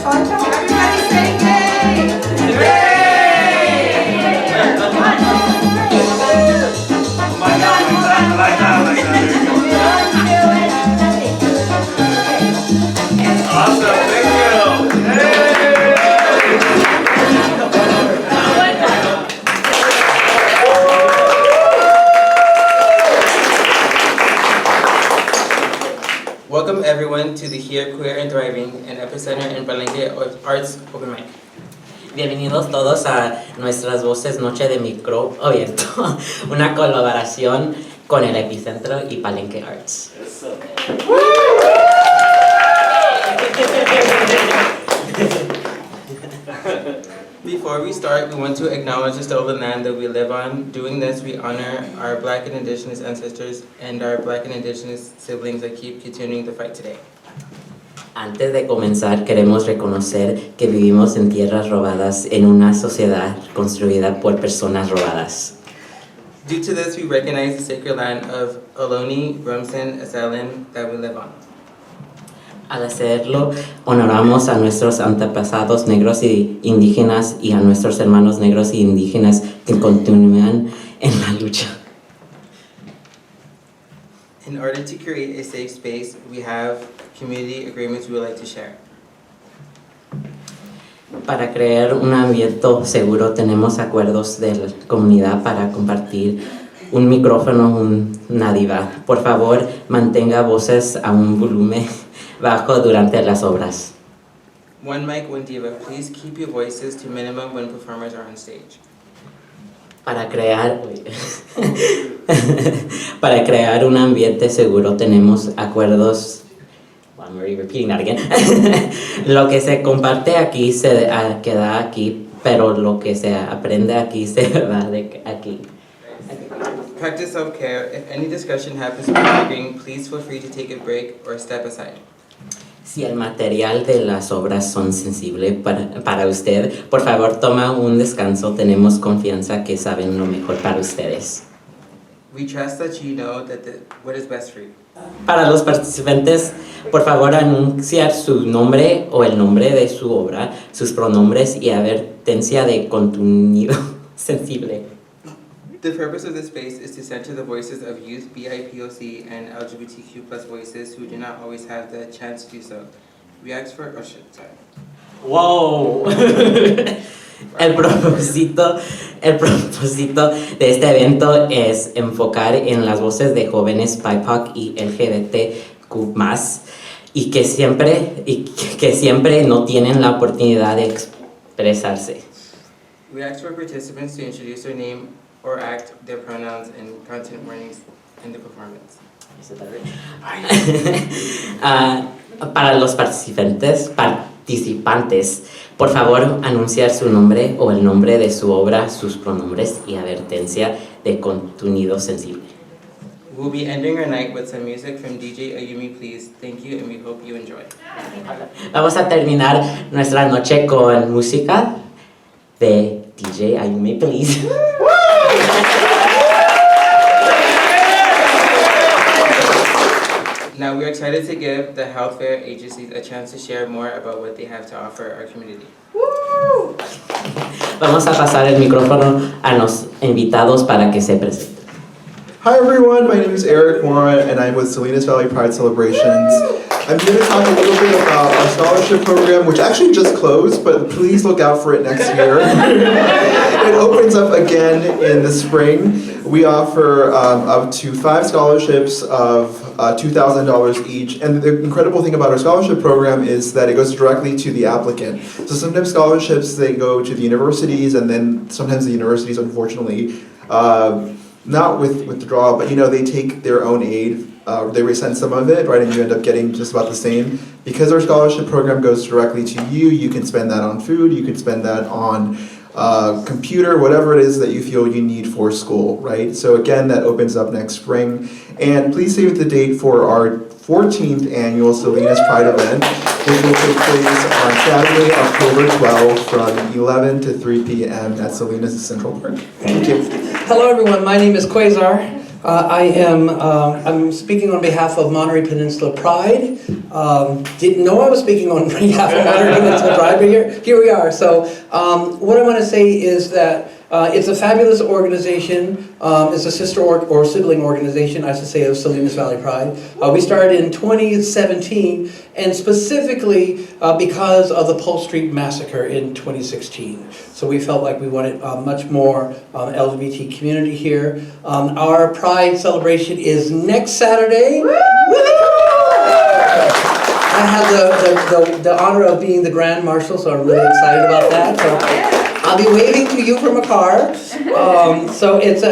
Everybody say yay! Like that. Awesome, thank you. Welcome everyone to the Here Queer and Thriving and Epicenter in Palenke Arts Open Mic. Bienvenidos todos a nuestras voces Noche de Micro Abierto, una colaboración con el Epicenter y Palenke Arts. Before we start, we want to acknowledge the stolen land that we live on. Doing this, we honor our Black and Indigenous ancestors and our Black and Indigenous siblings that keep continuing the fight today. Antes de comenzar, queremos reconocer que vivimos en tierras robadas en una sociedad construida por personas robadas. Due to this, we recognize the sacred land of Ohlone, Rumsen, Aztlán that we live on. Al hacerlo, honoramos a nuestros antepasados negros y indígenas y a nuestros hermanos negros y indígenas que continúan en la lucha. In order to create a safe space, we have community agreements we would like to share. Para crear un ambiente seguro, tenemos acuerdos de la comunidad para compartir un micrófono, una diva. Por favor, mantenga voces a un volumen bajo durante las obras. One mic, one diva. Please keep your voices to minimum when performers are on stage. Para crear un ambiente seguro tenemos acuerdos. I'm repeating that again. Lo que se comparte aquí se queda aquí, pero lo que se aprende aquí se va de aquí. Practice self-care. If any discussion happens while agreeing, please feel free to take a break or step aside. Si el material de las obras son sensibles para usted, por favor toma un descanso. Tenemos confianza que saben lo mejor para ustedes. We trust that you know what is best for you. Para los participantes, por favor anunciar su nombre o el nombre de su obra, sus pronombres y advertencia de contenido sensible. The purpose of this space is to center the voices of youth, BIPOC, and LGBTQ+ voices who do not always have the chance to do so. We ask for... Oh shit, sorry. ¡Wow! El propósito de este evento es enfocar en las voces de jóvenes BIPOC y LGBTQ+, y que siempre no tienen la oportunidad de expresarse. We ask for participants to introduce their name or act, their pronouns, and content warnings in the performance. Para los participantes, por favor, anunciar su nombre o el nombre de su obra, sus pronombres y advertencia de contenido sensible. We'll be ending our night with some music from DJ Ayumi, please. Thank you, and we hope you enjoy. Vamos a terminar nuestra noche con música de DJ Ayumi, please. Now we are excited to give the health fair agencies a chance to share more about what they have to offer our community. Vamos a pasar el micrófono a los invitados para que se presenten. Hi everyone, my name is Eric Mora and I'm with Salinas Valley Pride Celebrations. I'm here to talk a little bit about our scholarship program, which actually just closed, but please look out for it next year. It opens up again in the spring. We offer up to 5 scholarships of $2,000 each, and the incredible thing about our scholarship program is that it goes directly to the applicant. So sometimes scholarships, they go to the universities, and then sometimes the universities, unfortunately, not with withdrawal, but they take their own aid. They resend some of it, right, and you end up getting just about the same. Because our scholarship program goes directly to you, you can spend that on food, you can spend that on computer, whatever it is that you feel you need for school, right? So again, that opens up next spring. And please save the date for our 14th annual Salinas Pride event, which will take place on Saturday, October 12th from 11 to 3 p.m. at Salinas Central Park. Thank you. Hello everyone, my name is Quasar. I'm speaking on behalf of Monterey Peninsula Pride. Didn't know I was speaking on behalf of Monterey Peninsula Pride, but here we are. So what I want to say is that it's a fabulous organization. It's a sister or sibling organization, I should say, of Salinas Valley Pride. We started in 2017, and specifically because of the Pulse Street Massacre in 2016. So we felt like we wanted much more LGBT community here. Our Pride celebration is next Saturday. I had the honor of being the Grand Marshal, so I'm really excited about that. So I'll be waving to you from a car. So it's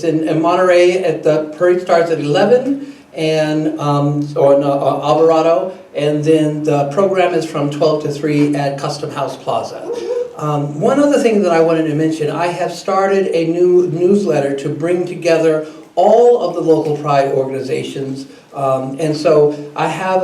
in Monterey. The parade starts at 11, and or in Alvarado, and then the program is from 12 to 3 at Custom House Plaza. One other thing that I wanted to mention: I have started a new newsletter to bring together all of the local Pride organizations, and so I have.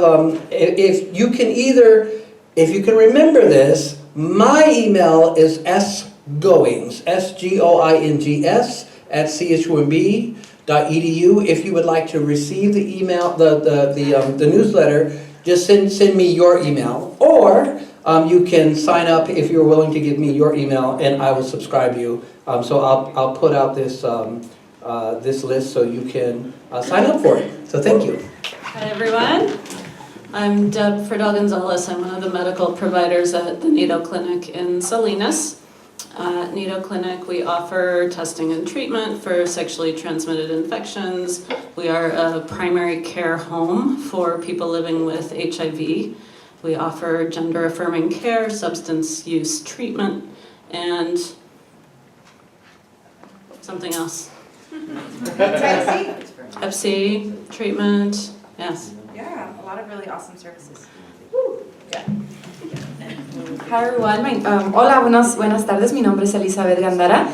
If you can remember this. My email is sgoings, SGOINGS, @chumb.edu. If you would like to receive the email, the newsletter, just send me your email, or you can sign up if you're willing to give me your email, and I will subscribe you. So I'll put out this this list so you can sign up for it. So thank you. Hi everyone. I'm Deb Friedel-Gonzalez. I'm one of the medical providers at the Nido Clinic in Salinas. At Nido Clinic, we offer testing and treatment for sexually transmitted infections. We are a primary care home for people living with HIV. We offer gender-affirming care, substance use treatment, and something else. Hep C treatment, yes. Yeah, a lot of really awesome services. Hi everyone. Hola, buenas tardes. Mi nombre es Elizabeth Gandara.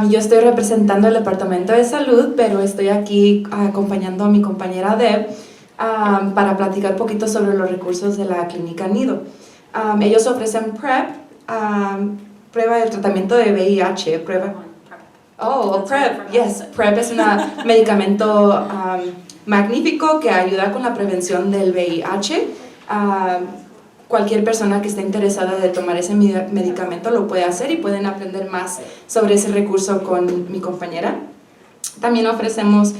Yo estoy representando el Departamento de Salud, pero estoy aquí acompañando a mi compañera Deb para platicar un poquito sobre los recursos de la Clínica Nido. Ellos ofrecen PrEP, prueba de tratamiento de VIH, PrEP, yes. PrEP es un medicamento magnífico que ayuda con la prevención del VIH. Cualquier persona que esté interesada de tomar ese medicamento lo puede hacer y pueden aprender más sobre ese recurso con mi compañera. También ofrecemos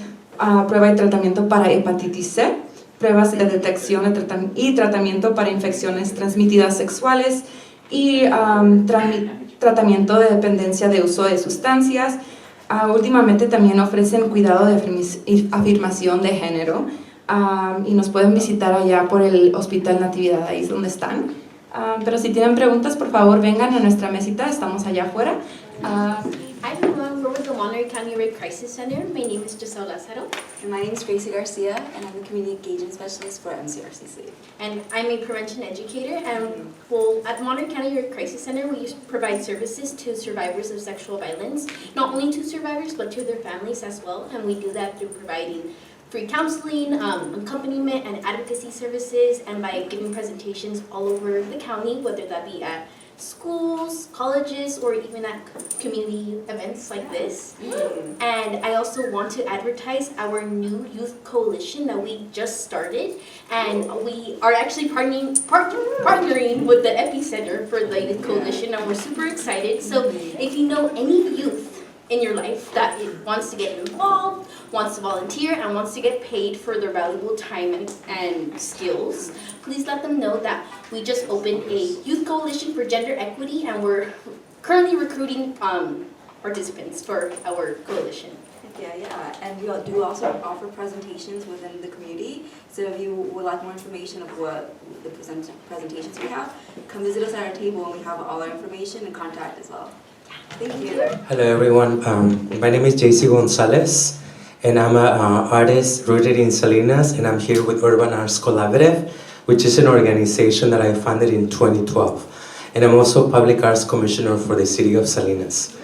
prueba y tratamiento para hepatitis C, pruebas de detección y tratamiento para infecciones transmitidas sexuales y tratamiento de dependencia de uso de sustancias. Últimamente también ofrecen cuidado de afirmación de género y nos pueden visitar allá por el Hospital Natividad, ahí es donde están. Pero si tienen preguntas, por favor vengan a nuestra mesita, estamos allá afuera. Hi everyone, we're with the Monterey County Rape Crisis Center. My name is Giselle Lazaro. And my name is Gracie Garcia, and I'm the Community Engagement Specialist for MCRCC. And I'm a prevention educator, and at Monterey County Rape Crisis Center, we provide services to survivors of sexual violence, not only to survivors, but to their families as well, and we do that through providing free counseling, accompaniment, and advocacy services, and by giving presentations all over the county, whether that be at schools, colleges, or even at community events like this. And I also want to advertise our new youth coalition that we just started, and we are actually partnering with the Epicenter for the youth coalition, and we're super excited. So if you know any youth in your life that wants to get involved, wants to volunteer, and wants to get paid for their valuable time and skills, please let them know that we just opened a youth coalition for gender equity, and we're currently recruiting participants for our coalition. Yeah, and we do also offer presentations within the community. So if you would like more information of what the presentations we have, come visit us at our table, and we have all our information and contact as well. Thank you. Hello everyone, my name is JC Gonzalez, and I'm an artist rooted in Salinas, and I'm here with Urban Arts Collaborative, which is an organization that I founded in 2012. And I'm also Public Arts Commissioner for the City of Salinas.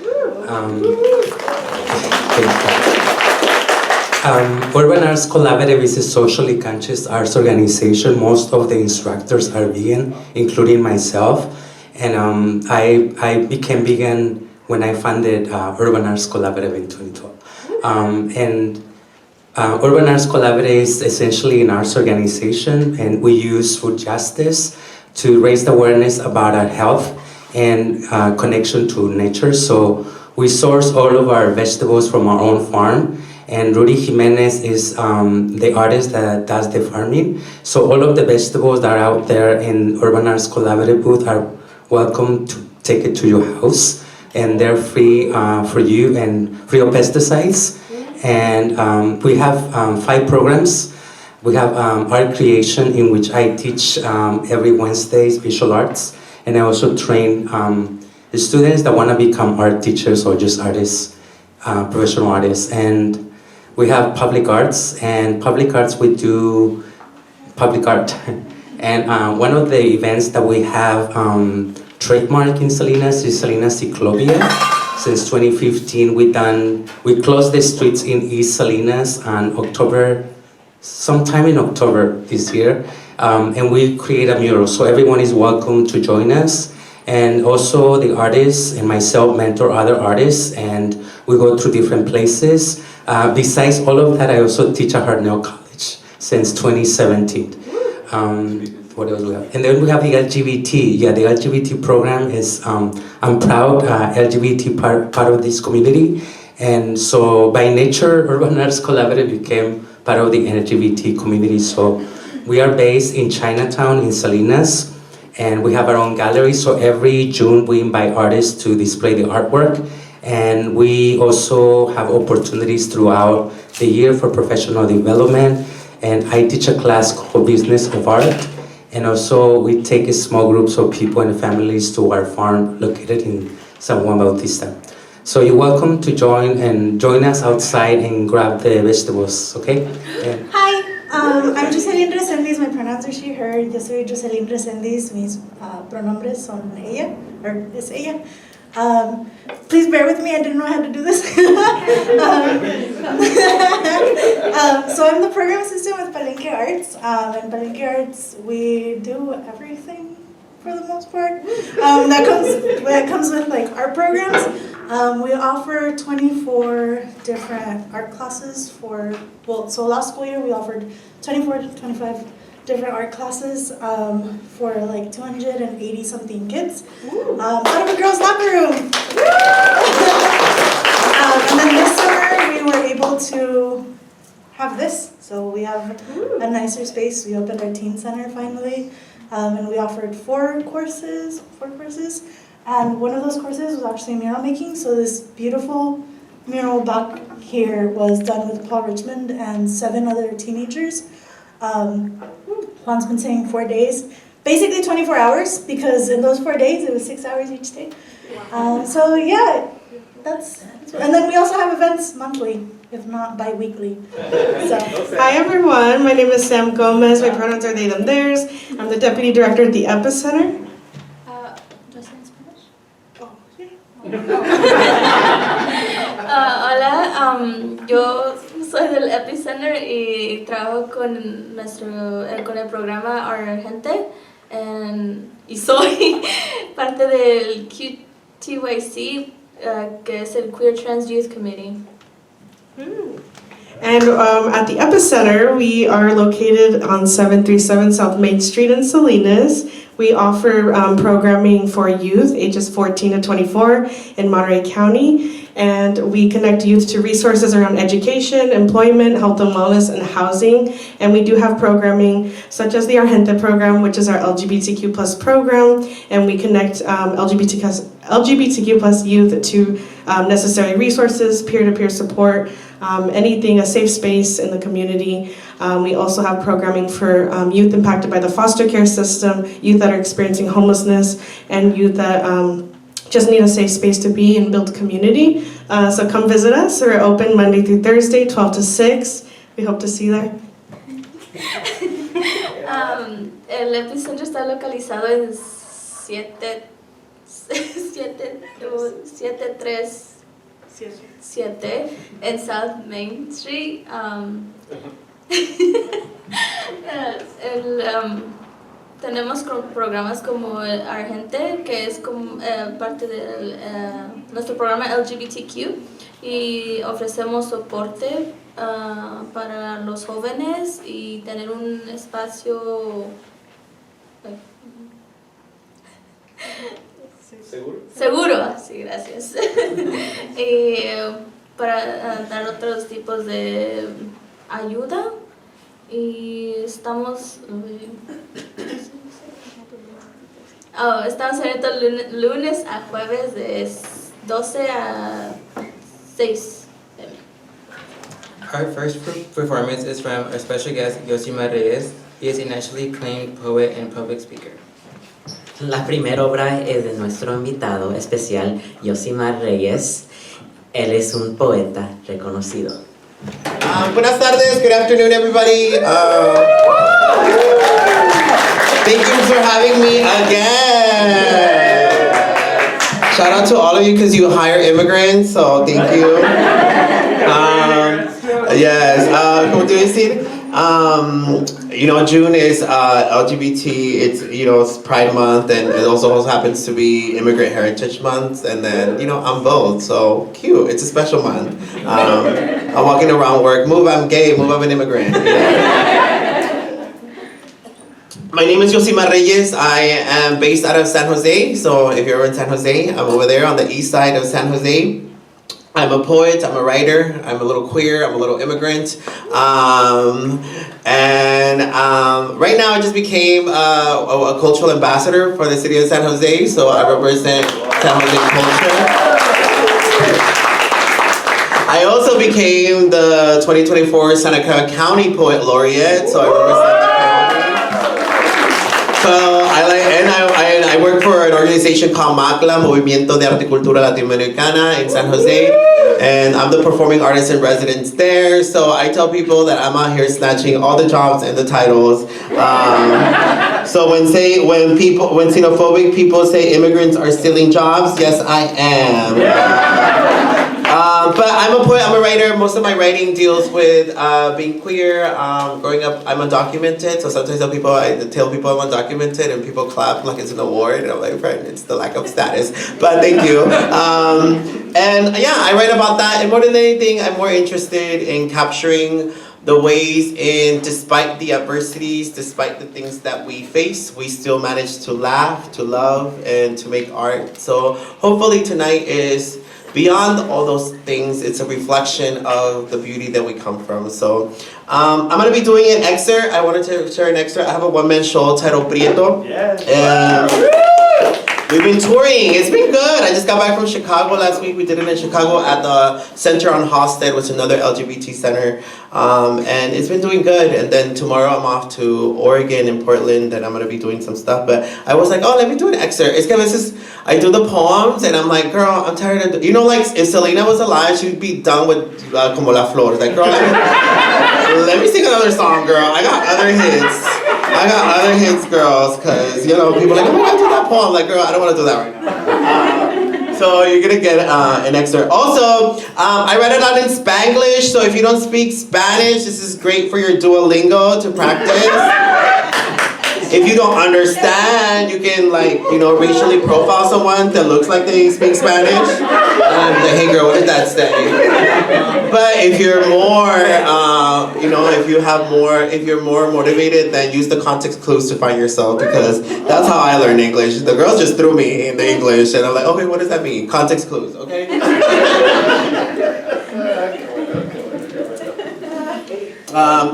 Urban Arts Collaborative is a socially conscious arts organization. Most of the instructors are vegan, including myself. And I became vegan when I founded Urban Arts Collaborative in 2012. And Urban Arts Collaborative is essentially an arts organization, and we use food justice to raise the awareness about our health and connection to nature. So we source all of our vegetables from our own farm, and Rudy Jimenez is the artist that does the farming. So all of the vegetables that are out there in Urban Arts Collaborative booth are welcome to take it to your house, and they're free for you and free of pesticides. And we have 5 programs. We have art creation, in which I teach every Wednesdays visual arts, and I also train the students that want to become art teachers or just artists, professional artists. And we have public arts, and public arts we do public art. And one of the events that we have trademark in Salinas is Salinas Ciclovia. Since 2015, we closed the streets in East Salinas on sometime in October this year, and we create a mural. So everyone is welcome to join us. And also the artists and myself mentor other artists, and we go through different places. Besides all of that, I also teach at Hartnell College since 2017. What else we have? And then we have the LGBT. Yeah, the LGBT program is, I'm proud LGBT part of this community. And so by nature, Urban Arts Collaborative became part of the LGBT community. So we are based in Chinatown in Salinas, and we have our own gallery. So every June we invite artists to display the artwork. And we also have opportunities throughout the year for professional development. And I teach a class called Business of Art. And also we take a small groups of people and families to our farm located in San Juan Bautista. So you're welcome to join us outside and grab the vegetables, okay? Yeah. Hi, I'm Jocelyn Resendiz, my pronouns are she, her. Yo soy Jocelyn Resendiz, mis pronombres son ella, or es ella. Please bear with me, I didn't know how to do this. So I'm the program assistant with Palenke Arts. In Palenke Arts, we do everything for the most part. That comes with like art programs. We offer 24 different art classes so last school year we offered 24 to 25 different art classes for like 280 something kids out of a girls' locker room. And then this summer we were able to have this, so we have a nicer space. We opened our teen center finally, and we offered 4 courses, and one of those courses was actually mural making. So this beautiful mural back here was done with Paul Richmond and 7 other teenagers. Juan's been saying 4 days, basically 24 hours, because in those 4 days it was 6 hours each day. So yeah, and then we also have events monthly, if not bi-weekly. So. Hi everyone, my name is Sam Gomez, my pronouns are they, them, theirs. I'm the Deputy Director at the Epicenter. Hola, yo soy del Epicenter y trabajo con el programa Our Gente y soy parte del QTYC, que es el Queer Trans Youth Committee. And at the Epicenter, we are located on 737 South Main Street in Salinas. We offer programming for youth ages 14 to 24 in Monterey County, and we connect youth to resources around education, employment, health and wellness, and housing. And we do have programming such as the Our Gente program, which is our LGBTQ plus program, and we connect LGBTQ plus youth to necessary resources, peer-to-peer support, anything, a safe space in the community. We also have programming for youth impacted by the foster care system, youth that are experiencing homelessness, and youth that just need a safe space to be and build community. So come visit us. We're open Monday through Thursday, 12 to 6. We hope to see you there. El Epicenter está localizado en 737 en South Main Street. tenemos programas como Argente, que es como, parte de nuestro programa LGBTQ, y ofrecemos soporte para los jóvenes y tener un espacio seguro, sí, gracias. Y para dar otros tipos de ayuda, y estamos abiertos lunes a jueves de 12 a 6. Our first performance is from our special guest, Yosimar Reyes. He is a nationally acclaimed poet and public speaker. La primera obra es de nuestro invitado especial, Yosimar Reyes. Él es un poeta reconocido. Buenas tardes, good afternoon everybody. Thank you for having me again. Shout out to all of you because you hire immigrants, so thank you. Yes, como te iba a decir, you know, June is LGBT, it's Pride Month, and it also happens to be Immigrant Heritage Month, and then, I'm both, so cute, it's a special month. I'm walking around work, move, I'm gay, move, I'm an immigrant. My name is Yosimar Reyes. I am based out of San Jose, so if you're in San Jose, I'm over there on the east side of San Jose. I'm a poet, I'm a writer, I'm a little queer, I'm a little immigrant. Right now I just became a cultural ambassador for the city of San Jose, so I represent San Jose culture. I also became the 2024 Seneca County Poet Laureate, so I represent the county. So I work for an organization called Remezcla, Movimiento de Arte y Cultura Latinoamericana in San Jose, and I'm the performing artist in residence there. So I tell people that I'm out here snatching all the jobs and the titles. So when xenophobic people say immigrants are stealing jobs, yes I am. But I'm a poet, I'm a writer. Most of my writing deals with being queer. Growing up, I'm undocumented, so sometimes I tell people I'm undocumented and people clap like it's an award, and I'm like, friend, it's the lack of status, but thank you. And yeah, I write about that, and more than anything, I'm more interested in capturing the ways in, despite the adversities, despite the things that we face, we still manage to laugh, to love, and to make art. So hopefully tonight is beyond all those things, it's a reflection of the beauty that we come from. So I'm going to be doing an excerpt. I wanted to share an excerpt. I have a one-man show titled Prieto. We've been touring. It's been good. I just got back from Chicago last week. We did it in Chicago at the Center on Halsted, which is another LGBT center. And it's been doing good. And then tomorrow I'm off to Oregon and Portland, and I'm going to be doing some stuff. But I was like, oh, let me do an excerpt. It's because I do the poems, and I'm like, girl, I'm tired of... like, if Selena was alive, she'd be done with Como la Flor. Like, girl, let me sing another song, girl. I got other hits. Girls, because, people are like, oh my God, do that poem. Like, girl, I don't want to do that right now. So you're going to get an excerpt. Also, I read it out in Spanglish, so if you don't speak Spanish, this is great for your Duolingo to practice. If you don't understand, you can, racially profile someone that looks like they speak Spanish. And hey girl, what did that say? But if you're more, if you're more motivated, then use the context clues to find yourself, because that's how I learned English. The girls just threw me in the English, and I'm like, okay, what does that mean? Context clues, okay?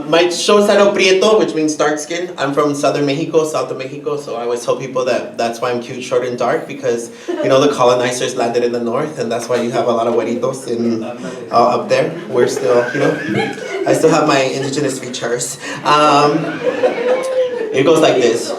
My show is titled Prieto, which means dark skin. I'm from southern Mexico, south of Mexico, so I always tell people that's why I'm cute, short, and dark, because, the colonizers landed in the north, and that's why you have a lot of güeritos up there. We're still, I still have my indigenous features. It goes like this.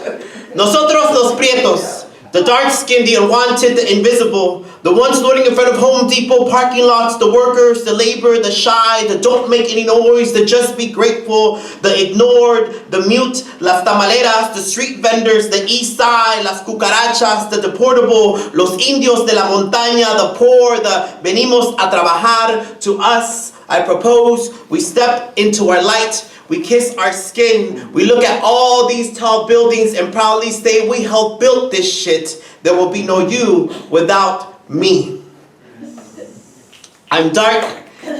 Nosotros los prietos, the dark-skinned, the unwanted, the invisible, the ones loitering in front of Home Depot parking lots, the workers, the labor, the shy, the don't make any noise, the just be grateful, the ignored, the mute, las tamaleras, the street vendors, the east side, las cucarachas, the deportable, los indios de la montaña, the poor, the venimos a trabajar. To us, I propose we step into our light. We kiss our skin. We look at all these tall buildings and proudly say we helped build this shit. There will be no you without me. I'm dark,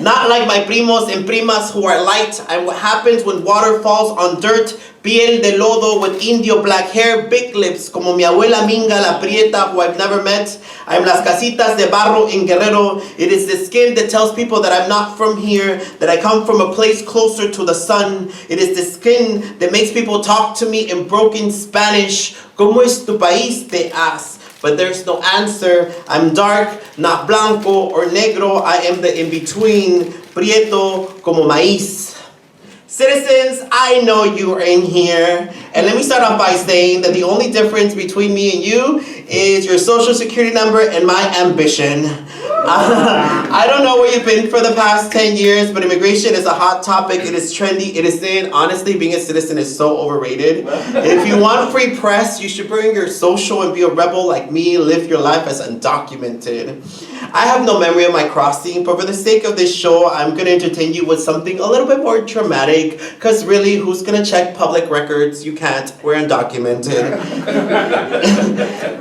not like my primos and primas who are light. I'm what happens when water falls on dirt. Piel de lodo with indio black hair, big lips, como mi abuela Minga la Prieta, who I've never met. I'm las casitas de barro in Guerrero. It is the skin that tells people that I'm not from here, that I come from a place closer to the sun. It is the skin that makes people talk to me in broken Spanish. ¿Cómo es tu país? They ask. But there's no answer. I'm dark, not blanco or negro. I am the in-between, prieto como maíz. Citizens, I know you are in here. And let me start off by saying that the only difference between me and you is your social security number and my ambition. I don't know where you've been for the past 10 years, but immigration is a hot topic. It is trendy. It is in. Honestly, being a citizen is so overrated. If you want free press, you should bring your social and be a rebel like me. Live your life as undocumented. I have no memory of my crossing, but for the sake of this show, I'm going to entertain you with something a little bit more dramatic, because really, who's going to check public records? You can't. We're undocumented.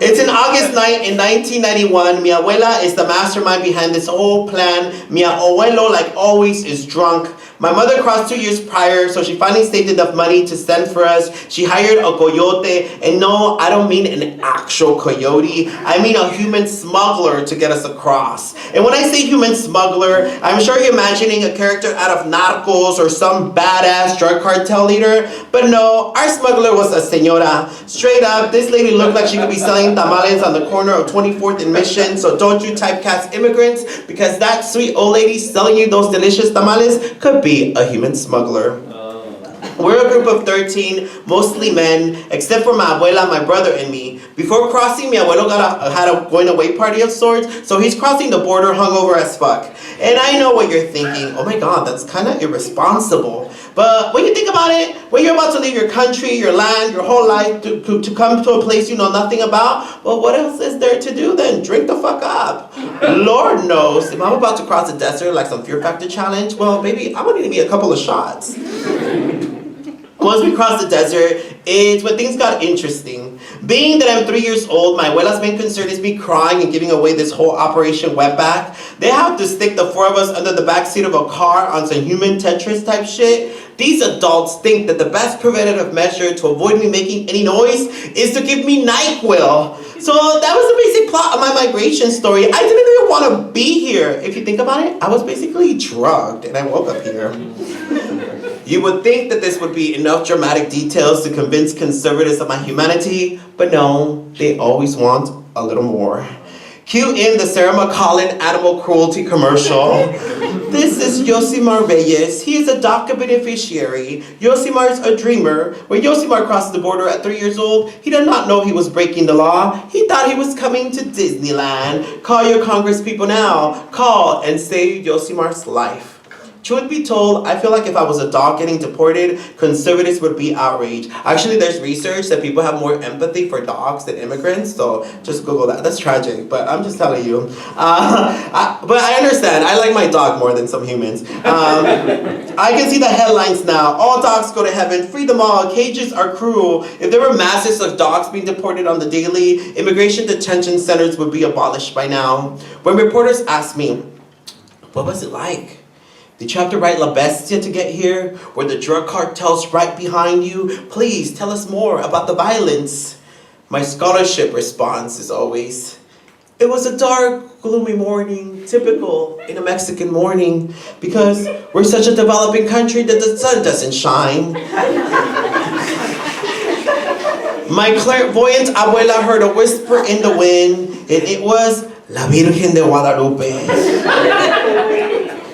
It's an August night in 1991. Mi abuela is the mastermind behind this whole plan. Mi abuelo, like always, is drunk. My mother crossed 2 years prior, so she finally saved enough money to send for us. She hired a coyote, and no, I don't mean an actual coyote. I mean a human smuggler to get us across. And when I say human smuggler, I'm sure you're imagining a character out of Narcos or some badass drug cartel leader. But no, our smuggler was a señora. Straight up, this lady looked like she could be selling tamales on the corner of 24th and Mission, so don't you typecast immigrants, because that sweet old lady selling you those delicious tamales could be a human smuggler. We're a group of 13, mostly men, except for my abuela, my brother, and me. Before crossing, mi abuelo had a going away party of sorts, so he's crossing the border hungover as fuck. And I know what you're thinking, oh my god, that's kind of irresponsible. But when you think about it, when you're about to leave your country, your land, your whole life to come to a place you know nothing about, well, what else is there to do then? Drink the fuck up. Lord knows, if I'm about to cross the desert like some Fear Factor challenge, well, maybe I'm gonna need me a couple of shots. Once we crossed the desert, it's when things got interesting. Being that I'm 3 years old, my abuela's main concern is me crying and giving away this whole Operation Wetback. They have to stick the four of us under the backseat of a car on some human Tetris type shit. These adults think that the best preventative measure to avoid me making any noise is to give me NyQuil. So that was the basic plot of my migration story. I didn't even want to be here. If you think about it, I was basically drugged and I woke up here. You would think that this would be enough dramatic details to convince conservatives of my humanity, but no, they always want a little more. Cue in the Sarah McCollin animal cruelty commercial. This is Yosimar Reyes. He is a DACA beneficiary. Yosimar is a dreamer. When Yosimar crossed the border at 3 years old, he did not know he was breaking the law. He thought he was coming to Disneyland. Call your Congress people now. Call and save Yosimar's life. Truth be told, I feel like if I was a dog getting deported, conservatives would be outraged. Actually, there's research that people have more empathy for dogs than immigrants, so just Google that. That's tragic, but I'm just telling you. But I understand. I like my dog more than some humans. I can see the headlines now. All dogs go to heaven. Free them all. Cages are cruel. If there were masses of dogs being deported on the daily, immigration detention centers would be abolished by now. When reporters ask me, what was it like? Did you have to ride La Bestia to get here? Were the drug cartels right behind you? Please tell us more about the violence. My scholarship response is always, it was a dark, gloomy morning, typical in a Mexican morning, because we're such a developing country that the sun doesn't shine. My clairvoyant abuela heard a whisper in the wind, and it was La Virgen de Guadalupe.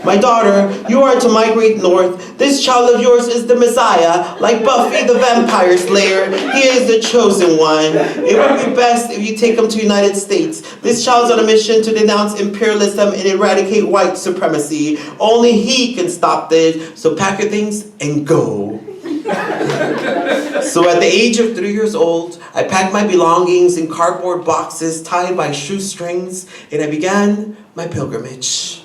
My daughter, you are to migrate north. This child of yours is the Messiah, like Buffy the Vampire Slayer. He is the chosen one. It would be best if you take him to the United States. This child's on a mission to denounce imperialism and eradicate white supremacy. Only he can stop this, so pack your things and go. So at the age of 3 years old, I packed my belongings in cardboard boxes tied by shoestrings, and I began my pilgrimage.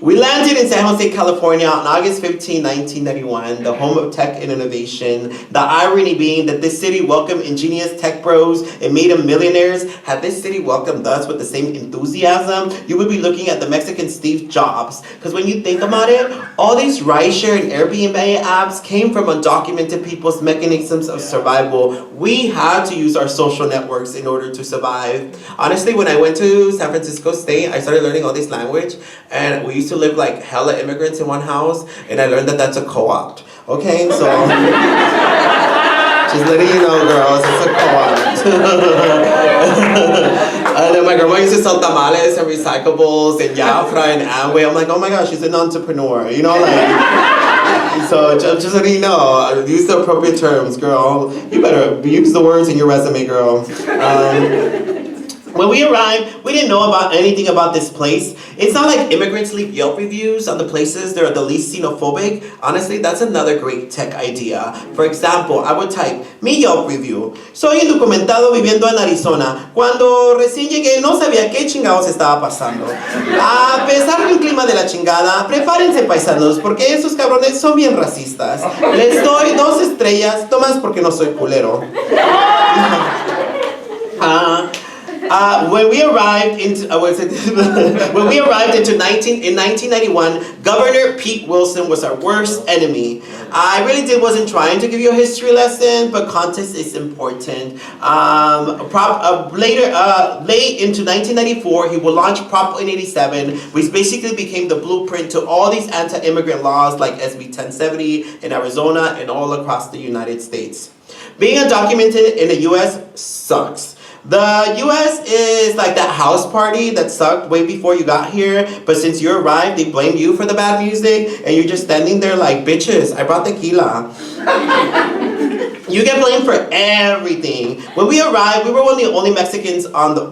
We landed in San Jose, California on August 15, 1991, the home of tech and innovation. The irony being that this city welcomed ingenious tech bros and made them millionaires. Had this city welcomed us with the same enthusiasm, you would be looking at the Mexican Steve Jobs. Because when you think about it, all these rideshare and Airbnb apps came from undocumented people's mechanisms of survival. We had to use our social networks in order to survive. Honestly, when I went to San Francisco State, I started learning all this language, and we used to live like hella immigrants in one house, and I learned that that's a co-op. Okay, so just letting you know, girls, it's a co-op. And then my grandma used to sell tamales and recyclables and Jafra and Amway. I'm like, oh my gosh, she's an entrepreneur, you know, like. So just letting you know, use the appropriate terms, girl. You better use the words in your resume, girl. When we arrived, we didn't know about anything about this place. It's not like immigrants leave Yelp reviews on the places that are the least xenophobic. Honestly, that's another great tech idea. For example, I would type, mi Yelp review. Soy indocumentado viviendo en Arizona. Cuando recién llegué no sabía qué chingados estaba pasando. A pesar del clima de la chingada, prepárense paisanos, porque esos cabrones son bien racistas. Les doy 2 estrellas, nomás porque no soy culero. When we arrived into 1991, Governor Pete Wilson was our worst enemy. I really wasn't trying to give you a history lesson, but context is important. Late into 1994, he will launch Prop 187, which basically became the blueprint to all these anti-immigrant laws like SB 1070 in Arizona and all across the United States. Being undocumented in the U.S. sucks. The US is like that house party that sucked way before you got here, but since you arrived, they blame you for the bad music, and you're just standing there like, bitches, I brought tequila. You get blamed for everything. When we arrived, we were one of the only Mexicans on the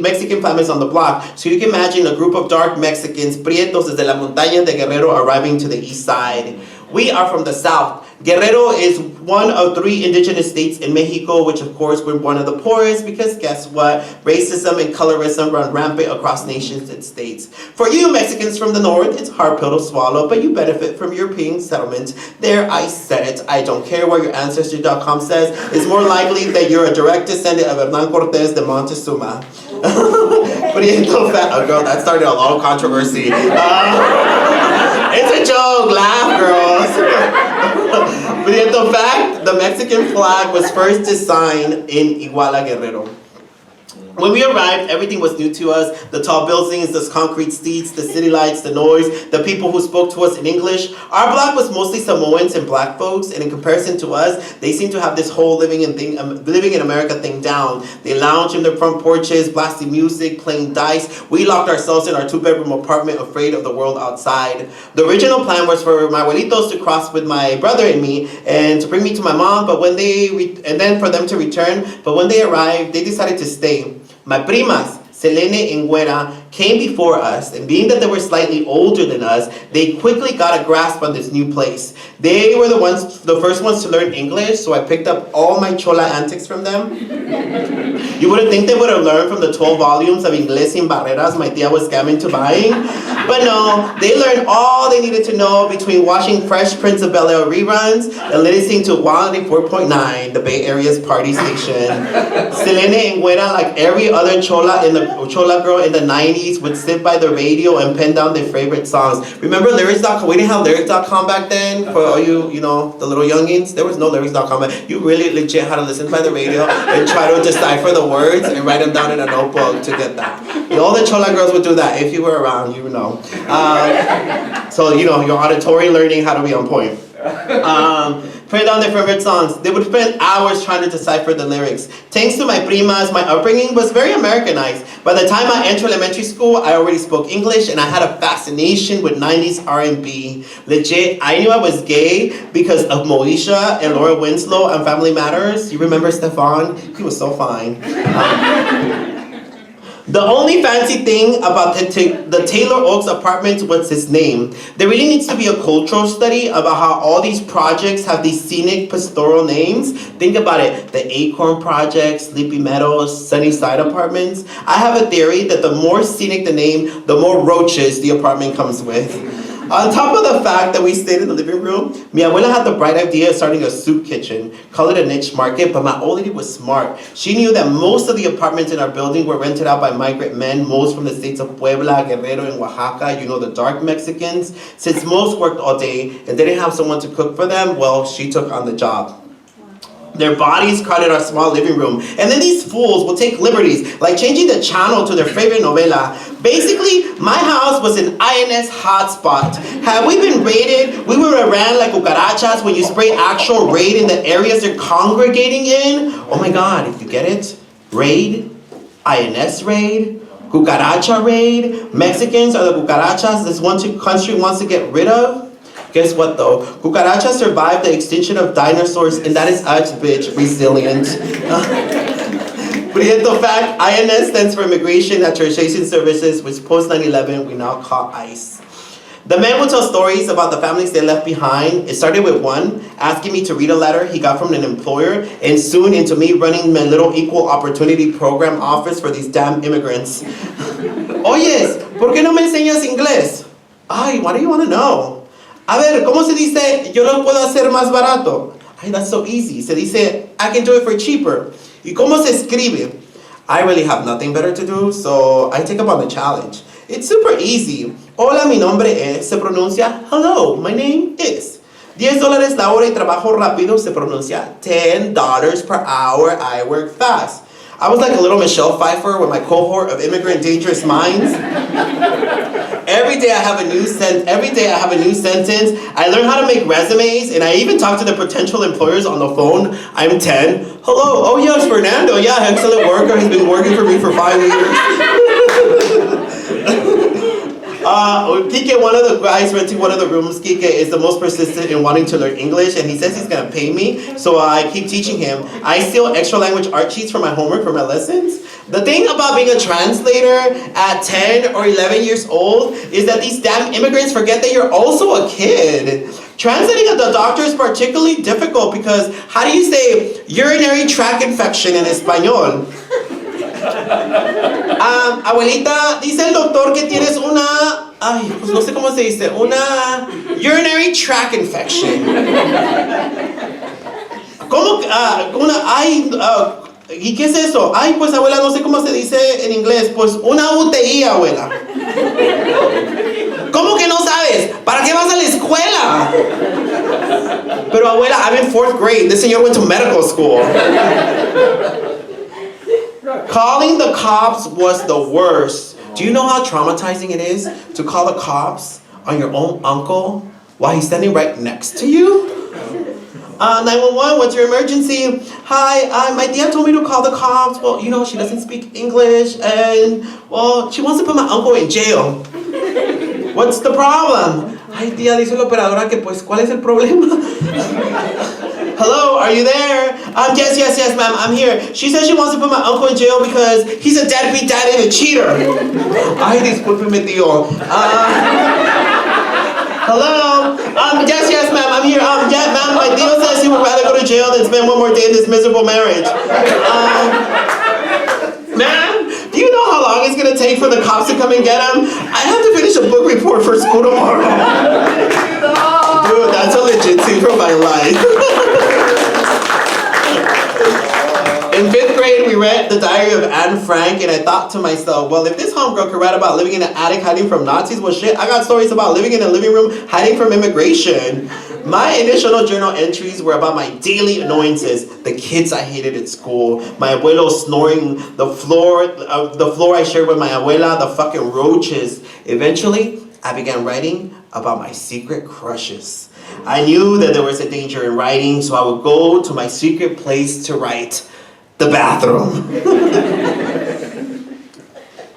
Mexican families on the block, so you can imagine a group of dark Mexicans, prietos desde la montaña de Guerrero, arriving to the east side. We are from the south. Guerrero is one of 3 indigenous states in Mexico, which of course we're one of the poorest because guess what? Racism and colorism run rampant across nations and states. For you Mexicans from the north, it's a hard pill to swallow, but you benefit from European settlement. There, I said it. I don't care what your Ancestry.com says. It's more likely that you're a direct descendant of Hernán Cortés de Montezuma. Oh girl, that started a lot of controversy. It's a joke, laugh girls. But yet the fact, the Mexican flag was first designed in Iguala, Guerrero. When we arrived, everything was new to us. The tall buildings, the concrete streets, the city lights, the noise, the people who spoke to us in English. Our block was mostly Samoans and black folks, and in comparison to us, they seem to have this whole living in America thing down. They lounge in their front porches, blasting music, playing dice. We locked ourselves in our 2-bedroom apartment, afraid of the world outside. The original plan was for my abuelitos to cross with my brother and me, and to bring me to my mom, and then for them to return. But when they arrived, they decided to stay. My primas, Selene and Guerrero, came before us, and being that they were slightly older than us, they quickly got a grasp on this new place. They were the first ones to learn English, so I picked up all my chola antics from them. You wouldn't think they would have learned from the 12 volumes of Inglés sin Barreras my tia was scamming to buying. But no, they learned all they needed to know between watching Fresh Prince of Bel-Air reruns and listening to 104.9, the Bay Area's party station. Selene and Guerrero, like every other chola girl in the 90s, would sit by the radio and pen down their favorite songs. Remember Lyrics.com? We didn't have Lyrics.com back then for all you know, the little youngins. There was no Lyrics.com. You really legit had to listen by the radio and try to decipher the words and write them down in a notebook to get that. And all the chola girls would do that. If you were around, you would know. So, you know, your auditory learning how to be on point. Print down their favorite songs. They would spend hours trying to decipher the lyrics. Thanks to my primas, my upbringing was very Americanized. By the time I entered elementary school, I already spoke English and I had a fascination with 90s R&B. Legit, I knew I was gay because of Moesha and Laura Winslow on Family Matters. You remember Stefan? He was so fine. The only fancy thing about the Taylor Oaks apartments was its name. There really needs to be a cultural study about how all these projects have these scenic pastoral names. Think about it, the Acorn Project, Sleepy Meadows, Sunnyside Apartments. I have a theory that the more scenic the name, the more roaches the apartment comes with. On top of the fact that we stayed in the living room, mi abuela had the bright idea of starting a soup kitchen, call it a niche market, but my old lady was smart. She knew that most of the apartments in our building were rented out by migrant men, most from the states of Puebla, Guerrero, and Oaxaca, you know, the dark Mexicans. Since most worked all day and they didn't have someone to cook for them, well, she took on the job. Their bodies crowded our small living room. And then these fools will take liberties, like changing the channel to their favorite novela. Basically, my house was an INS hotspot. Had we been raided, we would have ran like cucarachas when you spray actual raid in the areas they're congregating in. Oh my God, if you get it, raid, INS raid, cucaracha raid. Mexicans are the cucarachas this one country wants to get rid of. Guess what though? Cucarachas survived the extinction of dinosaurs, and that is us, bitch, resilient. Prieto fact, INS stands for Immigration Naturalization Services, which post 9/11 we now call ICE. The men will tell stories about the families they left behind. It started with one asking me to read a letter he got from an employer, and soon into me running my little equal opportunity program office for these damn immigrants. Oyes, ¿por qué no me enseñas inglés? Ay, why do you want to know? A ver, ¿cómo se dice, yo lo puedo hacer más barato? Ay, that's so easy. Se dice, I can do it for cheaper. ¿Y cómo se escribe? I really have nothing better to do, so I take up on the challenge. It's super easy. Hola, mi nombre es, se pronuncia, hello, my name is. $10 la hora y trabajo rápido se pronuncia $10 per hour, I work fast. I was like a little Michelle Pfeiffer with my cohort of immigrant dangerous minds. Every day I have a new sentence. I learn how to make resumes, and I even talk to the potential employers on the phone. I'm 10. Hello, oh yes, Fernando. Yeah, excellent worker. He's been working for me for 5 years. Kike, one of the guys renting one of the rooms, Kike is the most persistent in wanting to learn English, and he says he's gonna pay me, so I keep teaching him. I steal extra language art sheets for my homework for my lessons. The thing about being a translator at 10 or 11 years old is that these damn immigrants forget that you're also a kid. Translating at the doctor is particularly difficult because how do you say urinary tract infection in Español? Abuelita, dice el doctor que tienes una, ay, pues no sé cómo se dice, una urinary tract infection. ¿Cómo? ¿Y qué es eso? Ay, pues abuela, no sé cómo se dice en inglés, pues una UTI, abuela. ¿Cómo que no sabes? ¿Para qué vas a la escuela? Pero abuela, I'm in 4th grade. This señor went to medical school. Calling the cops was the worst. Do you know how traumatizing it is to call the cops on your own uncle while he's standing right next to you? 911, what's your emergency? Hi, my tia told me to call the cops. Well, you know, she doesn't speak English and, well, she wants to put my uncle in jail. What's the problem? Ay, tía, dice la operadora que pues, ¿cuál es el problema? Hello, are you there? Yes, ma'am, I'm here. She says she wants to put my uncle in jail because he's a deadbeat dad and a cheater. Ay, discúlpeme, tío. Hello? Yes, ma'am, I'm here. Yeah, ma'am, my tío says he would rather go to jail than spend one more day in this miserable marriage. Ma'am, do you know how long it's gonna take for the cops to come and get him? I have to finish a book report for school tomorrow. Dude, that's a legit scene from my life. In 5th grade, we read The Diary of Anne Frank, and I thought to myself, well, if this homegirl could write about living in an attic hiding from Nazis, well, shit, I got stories about living in a living room hiding from immigration. My initial journal entries were about my daily annoyances, the kids I hated at school, my abuelo snoring, the floor I shared with my abuela, the fucking roaches. Eventually, I began writing about my secret crushes. I knew that there was a danger in writing, so I would go to my secret place to write. The bathroom.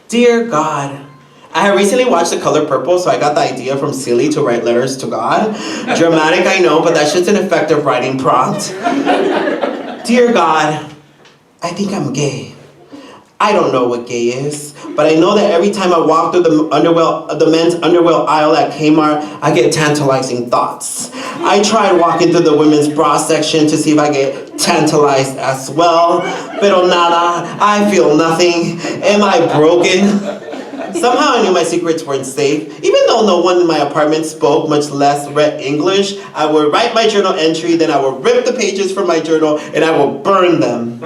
Dear God, I had recently watched The Color Purple, so I got the idea from Silly to write letters to God. Dramatic, I know, but that shit's an effective writing prompt. Dear God, I think I'm gay. I don't know what gay is, but I know that every time I walk through the men's underwear aisle at Kmart, I get tantalizing thoughts. I tried walking through the women's bra section to see if I get tantalized as well, pero nada, I feel nothing. Am I broken? Somehow I knew my secrets weren't safe. Even though no one in my apartment spoke, much less read English, I would write my journal entry, then I would rip the pages from my journal, and I would burn them.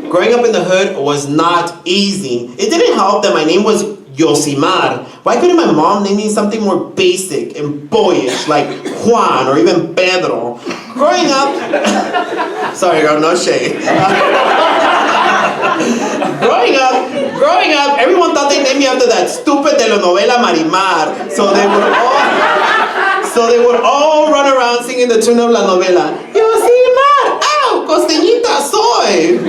Growing up in the hood was not easy. It didn't help that my name was Yosimar. Why couldn't my mom name me something more basic and boyish, like Juan or even Pedro? Growing up, sorry girl, no shade. Growing up, everyone thought they named me after that stupid telenovela Marimar. So they would all run around singing the tune of la novela. Yosimar, ow, costeñita soy.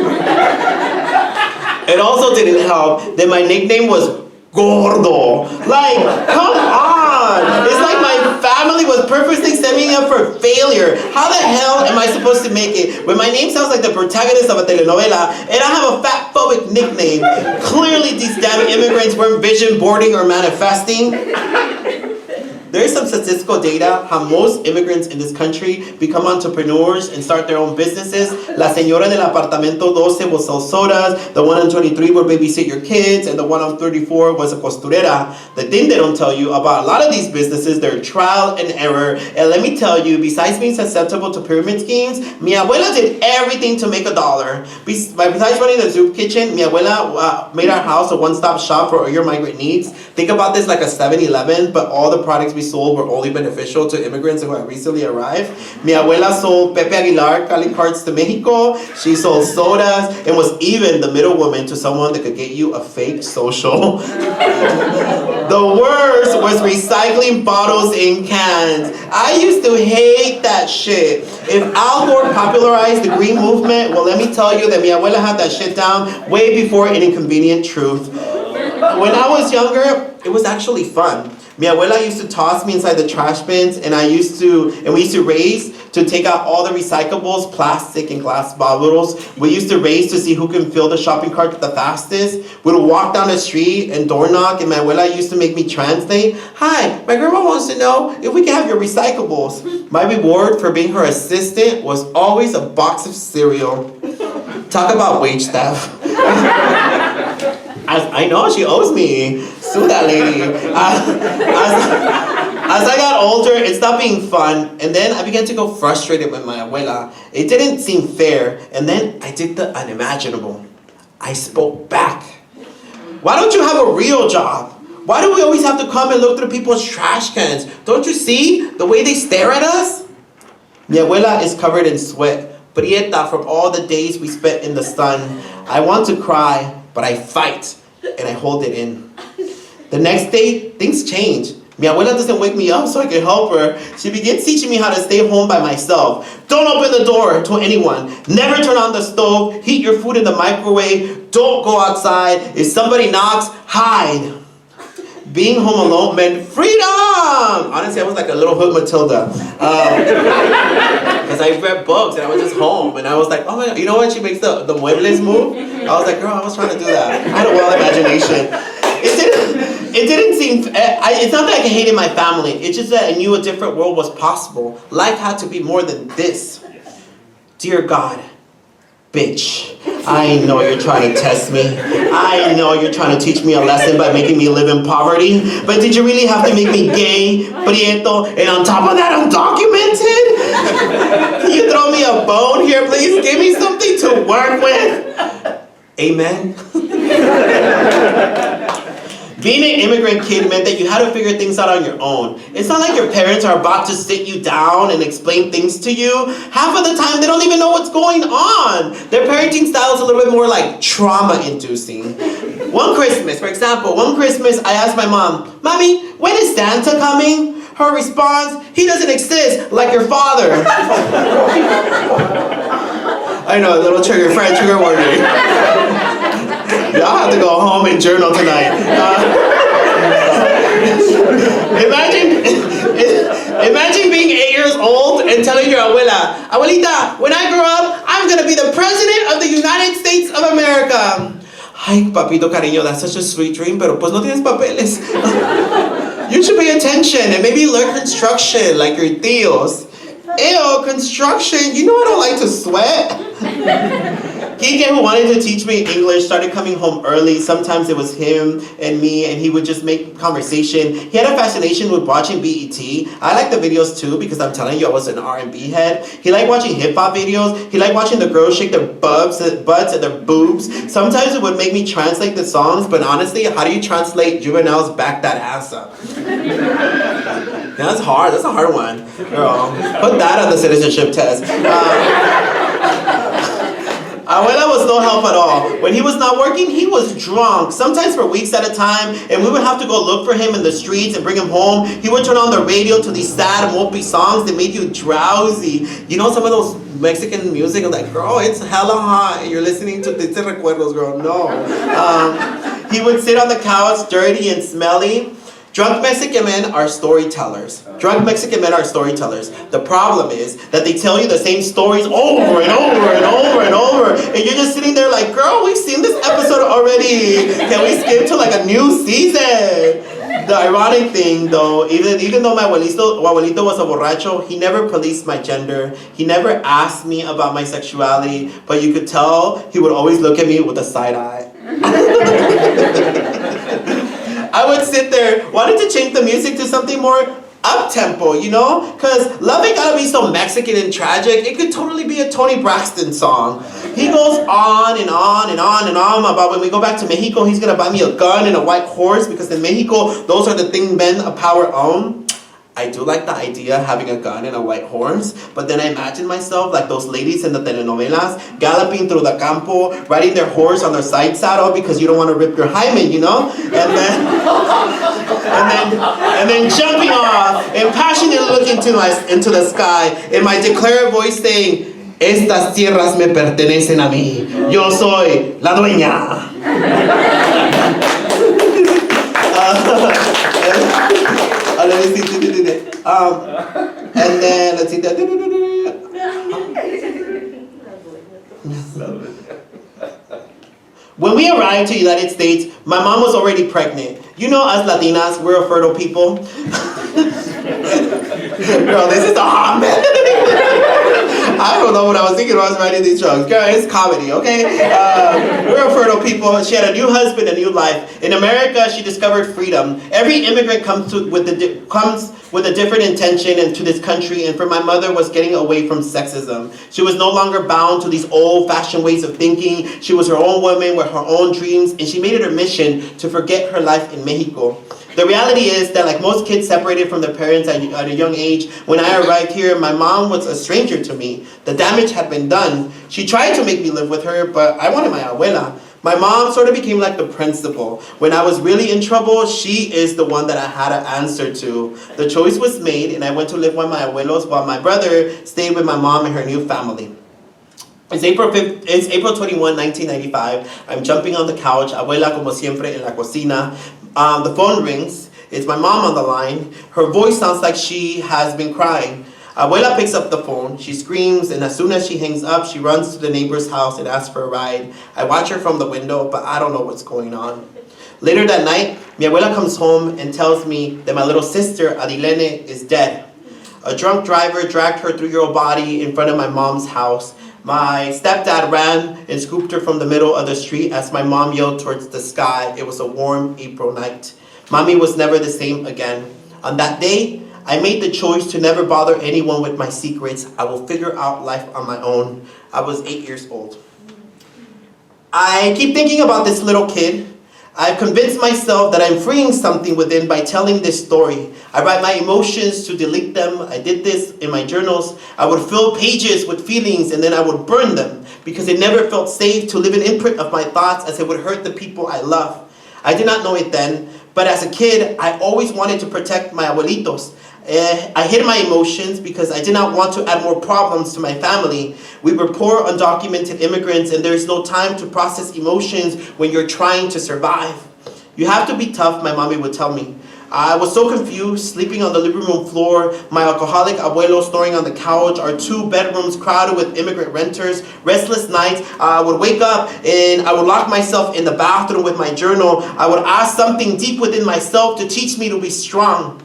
It also didn't help that my nickname was Gordo. Like, come on. It's like my family was purposely setting me up for failure. How the hell am I supposed to make it when my name sounds like the protagonist of a telenovela and I have a fat-phobic nickname? Clearly these damn immigrants weren't vision boarding or manifesting. There is some statistical data how most immigrants in this country become entrepreneurs and start their own businesses. La señora del apartamento 12 will sell sodas, the one on 23 will babysit your kids, and the one on 34 was a costurera. The thing they don't tell you about a lot of these businesses, they're trial and error. And let me tell you, besides being susceptible to pyramid schemes, mi abuela did everything to make $1. Besides running the soup kitchen, mi abuela made our house a one-stop shop for all your migrant needs. Think about this like a 7-Eleven, but all the products we sold were only beneficial to immigrants who had recently arrived. Mi abuela sold Pepe Aguilar calling cards to Mexico. She sold sodas and was even the middlewoman to someone that could get you a fake social. The worst was recycling bottles in cans. I used to hate that shit. If Al Gore popularized the green movement, well, let me tell you that mi abuela had that shit down way before an inconvenient truth. When I was younger, it was actually fun. Mi abuela used to toss me inside the trash bins, and we used to race to take out all the recyclables, plastic and glass bottles. We used to race to see who can fill the shopping cart the fastest. We would walk down the street and door knock, and my abuela used to make me translate. Hi, my grandma wants to know if we can have your recyclables. My reward for being her assistant was always a box of cereal. Talk about wage theft. I know, she owes me. Sue that lady. As I got older, it stopped being fun, and then I began to go frustrated with my abuela. It didn't seem fair, and then I did the unimaginable. I spoke back. Why don't you have a real job? Why do we always have to come and look through people's trash cans? Don't you see the way they stare at us? Mi abuela is covered in sweat, prieta from all the days we spent in the sun. I want to cry, but I fight, and I hold it in. The next day, things change. Mi abuela doesn't wake me up so I can help her. She begins teaching me how to stay home by myself. Don't open the door to anyone. Never turn on the stove. Heat your food in the microwave. Don't go outside. If somebody knocks, hide. Being home alone meant freedom! Honestly, I was like a little hood Matilda. Because I read books and I was just home. And I was like, oh my God, you know when she makes the muebles move? I was like, girl, I was trying to do that. I had a wild imagination. It didn't seem, it's not that I hated my family. It's just that I knew a different world was possible. Life had to be more than this. Dear God, bitch, I know you're trying to test me. I know you're trying to teach me a lesson by making me live in poverty. But did you really have to make me gay, prieto, and on top of that, undocumented? Can you throw me a bone here, please? Give me something to work with. Amen. Being an immigrant kid meant that you had to figure things out on your own. It's not like your parents are about to sit you down and explain things to you. Half of the time, they don't even know what's going on. Their parenting style is a little bit more like trauma-inducing. One Christmas, for example, I asked my mom, Mommy, when is Santa coming? Her response, he doesn't exist like your father. I know, a little trigger warning. Y'all have to go home and journal tonight. Imagine being 8 years old and telling your abuela, Abuelita, when I grow up, I'm going to be the president of the United States of America. Ay, papito cariño, that's such a sweet dream, pero pues no tienes papeles. You should pay attention and maybe learn construction like your tíos. Ew, construction, you know I don't like to sweat. Kike, who wanted to teach me English, started coming home early. Sometimes it was him and me, and he would just make conversation. He had a fascination with watching BET. I like the videos too, because I'm telling you, I was an R&B head. He liked watching hip-hop videos. He liked watching the girls shake their butts and their boobs. Sometimes it would make me translate the songs, but honestly, how do you translate Juvenal's Back That Ass Up? That's hard. That's a hard one. Girl, put that on the citizenship test. Abuela was no help at all. When he was not working, he was drunk, sometimes for weeks at a time, and we would have to go look for him in the streets and bring him home. He would turn on the radio to these sad, mopey songs that made you drowsy. You know some of those Mexican music, I'm like, girl, it's hella hot, and you're listening to Te Recuerdos, girl, no. He would sit on the couch, dirty and smelly. Drunk Mexican men are storytellers. Drunk Mexican men are storytellers. The problem is that they tell you the same stories over and over and over and over. And you're just sitting there like, girl, we've seen this episode already. Can we skip to like a new season? The ironic thing though, even though my abuelito was a borracho, he never policed my gender. He never asked me about my sexuality, but you could tell he would always look at me with a side eye. I would sit there wanting to change the music to something more up-tempo, you know? Because love ain't gotta be so Mexican and tragic. It could totally be a Tony Braxton song. He goes on and on and on and on about when we go back to Mexico, he's gonna buy me a gun and a white horse because in Mexico, those are the things men of power own. I do like the idea of having a gun and a white horse, but then I imagine myself like those ladies in the telenovelas galloping through the campo, riding their horse on their side saddle because you don't want to rip your hymen, you know? And then jumping off and passionately looking into the sky in my declared voice saying, "Estas tierras me pertenecen a mí. Yo soy la dueña." Let me see. And then let's see. When we arrived to the United States, my mom was already pregnant. You know, us Latinas, we're a fertile people. Girl, this is a hot mess. I don't know what I was thinking when I was writing these songs. Girl, it's comedy, okay? We're a fertile people. She had a new husband, a new life. In America, she discovered freedom. Every immigrant comes with a different intention into this country, and for my mother was getting away from sexism. She was no longer bound to these old-fashioned ways of thinking. She was her own woman with her own dreams, and she made it her mission to forget her life in Mexico. The reality is that like most kids separated from their parents at a young age, when I arrived here, my mom was a stranger to me. The damage had been done. She tried to make me live with her, but I wanted my abuela. My mom sort of became like the principal. When I was really in trouble, she is the one that I had to answer to. The choice was made, and I went to live with my abuelos while my brother stayed with my mom and her new family. It's April 21, 1995. I'm jumping on the couch, abuela como siempre en la cocina. The phone rings. It's my mom on the line. Her voice sounds like she has been crying. Abuela picks up the phone. She screams, and as soon as she hangs up, she runs to the neighbor's house and asks for a ride. I watch her from the window, but I don't know what's going on. Later that night, mi abuela comes home and tells me that my little sister, Adilene, is dead. A drunk driver dragged her 3-year-old body in front of my mom's house. My stepdad ran and scooped her from the middle of the street as my mom yelled towards the sky. It was a warm April night. Mommy was never the same again. On that day, I made the choice to never bother anyone with my secrets. I will figure out life on my own. I was 8 years old. I keep thinking about this little kid. I've convinced myself that I'm freeing something within by telling this story. I write my emotions to delete them. I did this in my journals. I would fill pages with feelings and then I would burn them because it never felt safe to leave an imprint of my thoughts as it would hurt the people I love. I did not know it then, but as a kid, I always wanted to protect my abuelitos. I hid my emotions because I did not want to add more problems to my family. We were poor, undocumented immigrants, and there is no time to process emotions when you're trying to survive. You have to be tough, my mommy would tell me. I was so confused, sleeping on the living room floor, my alcoholic abuelo snoring on the couch, our 2 bedrooms crowded with immigrant renters, restless nights. I would wake up and I would lock myself in the bathroom with my journal. I would ask something deep within myself to teach me to be strong.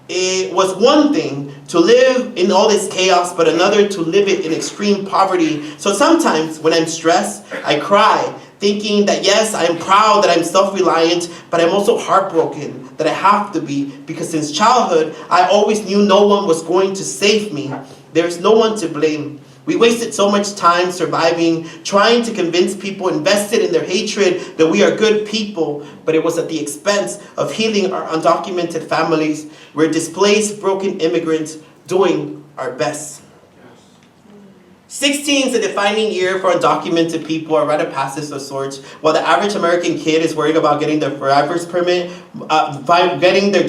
It was one thing to live in all this chaos, but another to live it in extreme poverty. So sometimes when I'm stressed, I cry, thinking that yes, I am proud that I'm self-reliant, but I'm also heartbroken that I have to be, because since childhood, I always knew no one was going to save me. There's no one to blame. We wasted so much time surviving, trying to convince people invested in their hatred that we are good people, but it was at the expense of healing our undocumented families. We're displaced, broken immigrants doing our best. 16 is a defining year for undocumented people, a rite of passage of sorts. While the average American kid is worried about getting their driver's permit, and finding their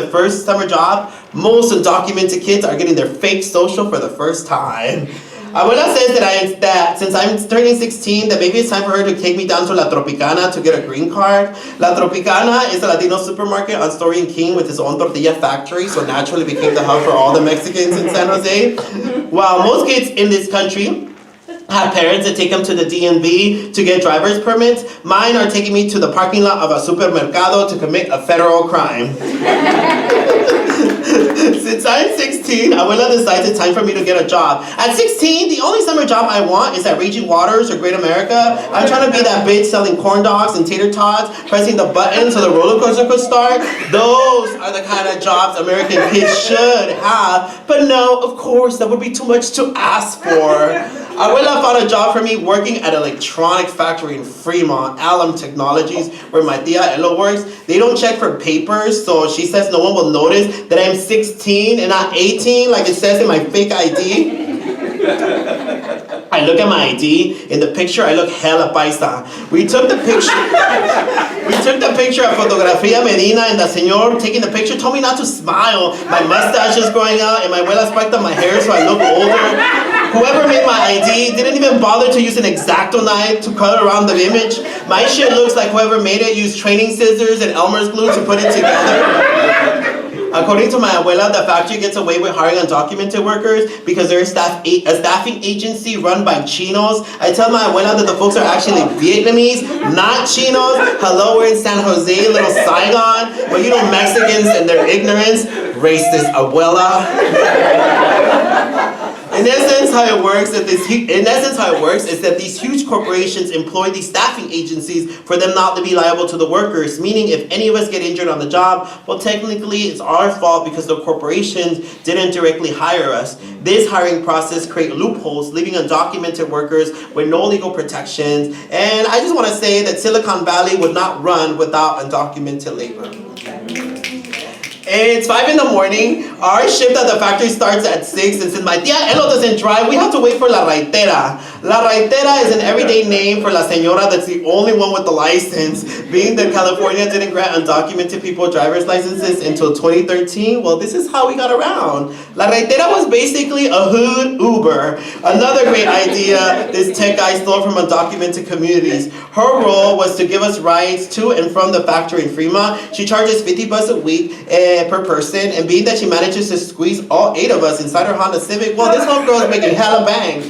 first summer job, most undocumented kids are getting their fake social for the first time. Abuela says that since I'm turning 16, that maybe it's time for her to take me down to La Tropicana to get a green card. La Tropicana is a Latino supermarket on Story and King with its own tortilla factory, so naturally became the hub for all the Mexicans in San Jose. While most kids in this country have parents that take them to the DMV to get driver's permits, mine are taking me to the parking lot of a supermercado to commit a federal crime. Since I'm 16, Abuela decides it's time for me to get a job. At 16, the only summer job I want is at Raging Waters or Great America. I'm trying to be that bitch selling corn dogs and tater tots, pressing the button so the roller coaster could start. Those are the kind of jobs American kids should have. But no, of course, that would be too much to ask for. Abuela found a job for me working at an electronic factory in Fremont, Alum Technologies, where my tia Elo works. They don't check for papers, so she says no one will notice that I'm 16 and not 18, like it says in my fake ID. I look at my ID. In the picture, I look hella paisa. We took the picture of Fotografía Medina, and the señor taking the picture told me not to smile. My mustache is growing out, and my abuela spiked up my hair so I look older. Whoever made my ID didn't even bother to use an X-Acto knife to cut around the image. My shit looks like whoever made it used training scissors and Elmer's glue to put it together. According to my abuela, the factory gets away with hiring undocumented workers because they're a staffing agency run by Chinos. I tell my abuela that the folks are actually Vietnamese, not Chinos. Hello, we're in San Jose, little Saigon. But you know Mexicans and their ignorance, racist abuela. In essence, how it works is that these huge corporations employ these staffing agencies for them not to be liable to the workers, meaning if any of us get injured on the job, well, technically it's our fault because the corporations didn't directly hire us. This hiring process creates loopholes, leaving undocumented workers with no legal protections. And I just want to say that Silicon Valley would not run without undocumented labor. It's 5 in the morning. Our shift at the factory starts at 6, and since my tia Elo doesn't drive, we have to wait for La Raitera. La Raitera is an everyday name for La Señora that's the only one with the license. Being that California didn't grant undocumented people driver's licenses until 2013, well, this is how we got around. La Raitera was basically a hood Uber. Another great idea this tech guy stole from undocumented communities. Her role was to give us rides to and from the factory in Fremont. She charges $50 a week per person, and being that she manages to squeeze all 8 of us inside her Honda Civic, well, this homegirl is making hella bang.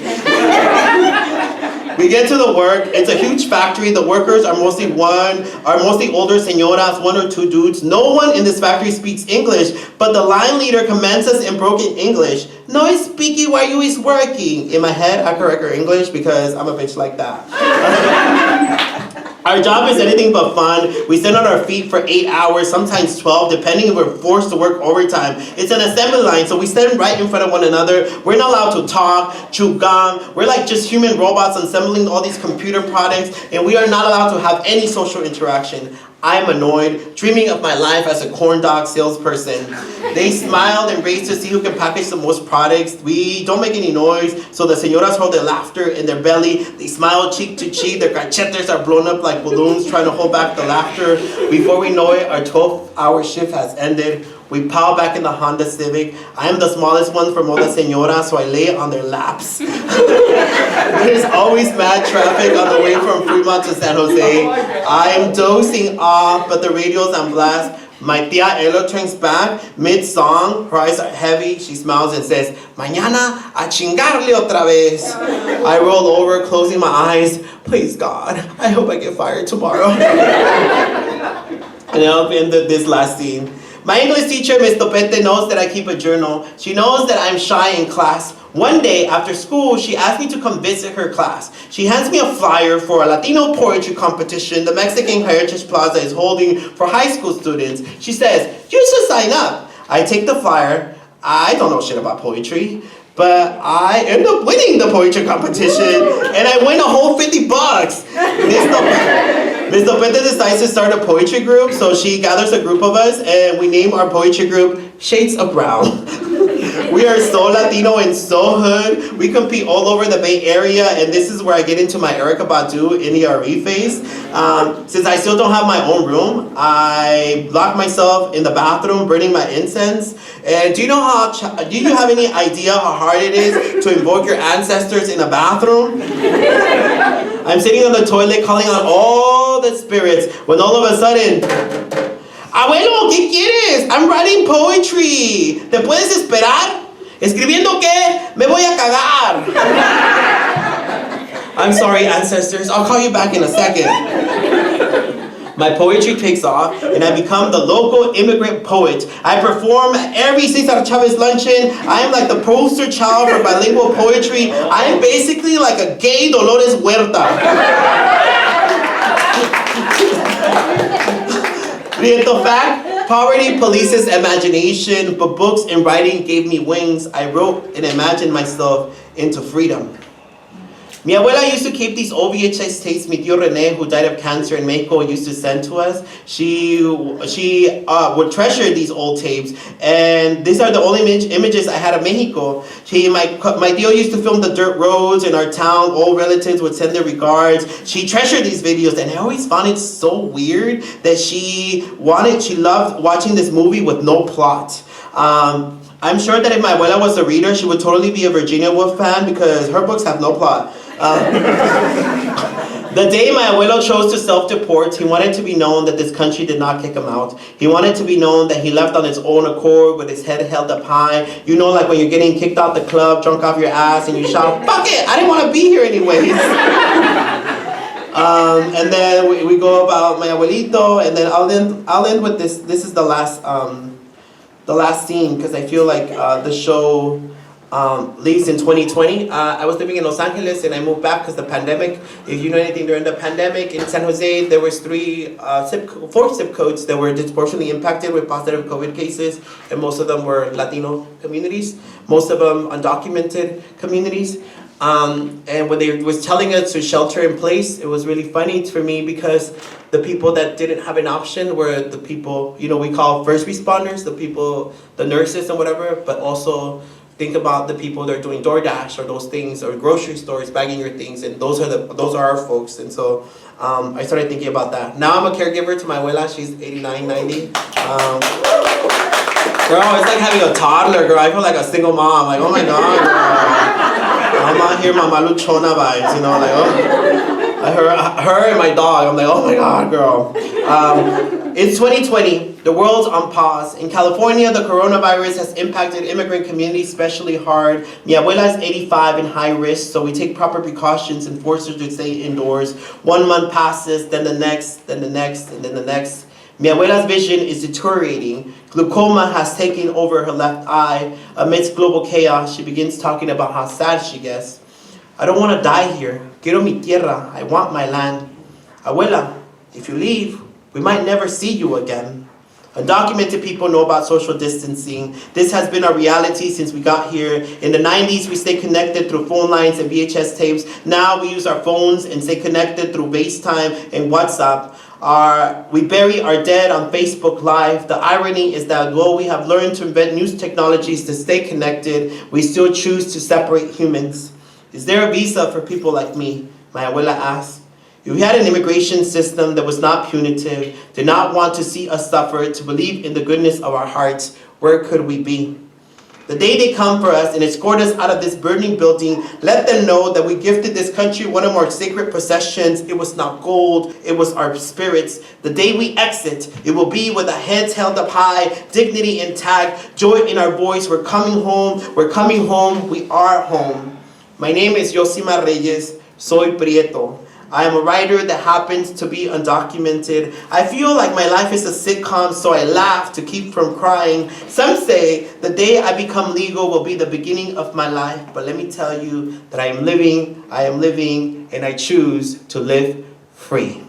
We get to the work. It's a huge factory. The workers are mostly older señoras, 1 or 2 dudes. No one in this factory speaks English, but the line leader commands us in broken English. No speaky while you is working. In my head, I correct her English because I'm a bitch like that. Our job is anything but fun. We stand on our feet for 8 hours, sometimes 12, depending if we're forced to work overtime. It's an assembly line, so we stand right in front of one another. We're not allowed to talk, chew gum. We're like just human robots assembling all these computer products, and we are not allowed to have any social interaction. I'm annoyed, dreaming of my life as a corn dog salesperson. They smiled and raced to see who can package the most products. We don't make any noise, so the señoras hold their laughter in their belly. They smile cheek to cheek. Their cachetes are blown up like balloons, trying to hold back the laughter. Before we know it, our 12-hour shift has ended. We pile back in the Honda Civic. I am the smallest one from all the señoras, so I lay on their laps. There's always mad traffic on the way from Fremont to San Jose. I am dozing off, but the radio's on blast. My tia Elo turns back, mid-song, her eyes are heavy, she smiles and says, Mañana a chingarle otra vez. I roll over, closing my eyes. Please God, I hope I get fired tomorrow. And I'll end this last scene. My English teacher, Ms. Topete, knows that I keep a journal. She knows that I'm shy in class. One day, after school, she asked me to come visit her class. She hands me a flyer for a Latino poetry competition the Mexican Heritage Plaza is holding for high school students. She says, you should sign up. I take the flyer. I don't know shit about poetry, but I end up winning the poetry competition, and I win a whole $50. Ms. Topete decides to start a poetry group, so she gathers a group of us, and we name our poetry group Shades of Brown. We are so Latino and so hood. We compete all over the Bay Area, and this is where I get into my Erykah Badu NERE phase. Since I still don't have my own room, I lock myself in the bathroom, burning my incense. And do you have any idea how hard it is to invoke your ancestors in a bathroom? I'm sitting on the toilet calling on all the spirits when all of a sudden, Abuelo, ¿qué quieres? I'm writing poetry. ¿Te puedes esperar? ¿Escribiendo qué? Me voy a cagar. I'm sorry, ancestors. I'll call you back in a second. My poetry takes off, and I become the local immigrant poet. I perform at every Cesar Chavez luncheon. I am like the poster child for bilingual poetry. I am basically like a gay Dolores Huerta. Prieto fact, poverty polices imagination, but books and writing gave me wings. I wrote and imagined myself into freedom. Mi abuela used to keep these old VHS tapes mi tío René, who died of cancer in Mexico, used to send to us. She would treasure these old tapes, and these are the only images I had of Mexico. My tío used to film the dirt roads in our town. Old relatives would send their regards. She treasured these videos, and I always found it so weird that she loved watching this movie with no plot. I'm sure that if my abuela was a reader, she would totally be a Virginia Woolf fan because her books have no plot. The day my abuelo chose to self-deport, he wanted to be known that this country did not kick him out. He wanted to be known that he left on his own accord with his head held up high. You know, like when you're getting kicked out the club, drunk off your ass, and you shout, "Fuck it! I didn't want to be here anyways." And then we go about my abuelito, and then I'll end with this. This is the last scene because I feel like the show leaves in 2020. I was living in Los Angeles and I moved back because the pandemic. If you know anything, during the pandemic in San Jose, there was 4 zip codes that were disproportionately impacted with positive COVID cases, and most of them were Latino communities, most of them undocumented communities. And when they was telling us to shelter in place, it was really funny for me because the people that didn't have an option were the people, we call first responders, the people, the nurses and whatever, but also think about the people that are doing DoorDash or those things, or grocery stores bagging your things, and those are our folks. And so I started thinking about that. Now I'm a caregiver to my abuela. She's 89, 90. Girl, it's like having a toddler, girl. I feel like a single mom. Like, oh my God, girl. I'm out here, Mama Luchona vibes, like, oh. Her and my dog, I'm like, oh my God, girl. It's 2020, the world's on pause. In California, the coronavirus has impacted immigrant communities especially hard. Mi abuela is 85 and high risk, so we take proper precautions and force her to stay indoors. 1 month passes, then the next, then the next, and then the next. Mi abuela's vision is deteriorating. Glaucoma has taken over her left eye. Amidst global chaos, she begins talking about how sad she gets. I don't want to die here. Quiero mi tierra. I want my land. Abuela, if you leave, we might never see you again. Undocumented people know about social distancing. This has been our reality since we got here. In the 90s, we stayed connected through phone lines and VHS tapes. Now we use our phones and stay connected through FaceTime and WhatsApp. We bury our dead on Facebook Live. The irony is that though we have learned to invent new technologies to stay connected, we still choose to separate humans. Is there a visa for people like me? My abuela asked. If we had an immigration system that was not punitive, did not want to see us suffer, to believe in the goodness of our hearts, where could we be? The day they come for us and escort us out of this burning building, let them know that we gifted this country one of our sacred possessions. It was not gold, it was our spirits. The day we exit, it will be with our heads held up high, dignity intact, joy in our voice. We're coming home, we are home. My name is Yosimar Reyes, soy Prieto. I am a writer that happens to be undocumented. I feel like my life is a sitcom, so I laugh to keep from crying. Some say the day I become legal will be the beginning of my life, but let me tell you that I am living, and I choose to live free.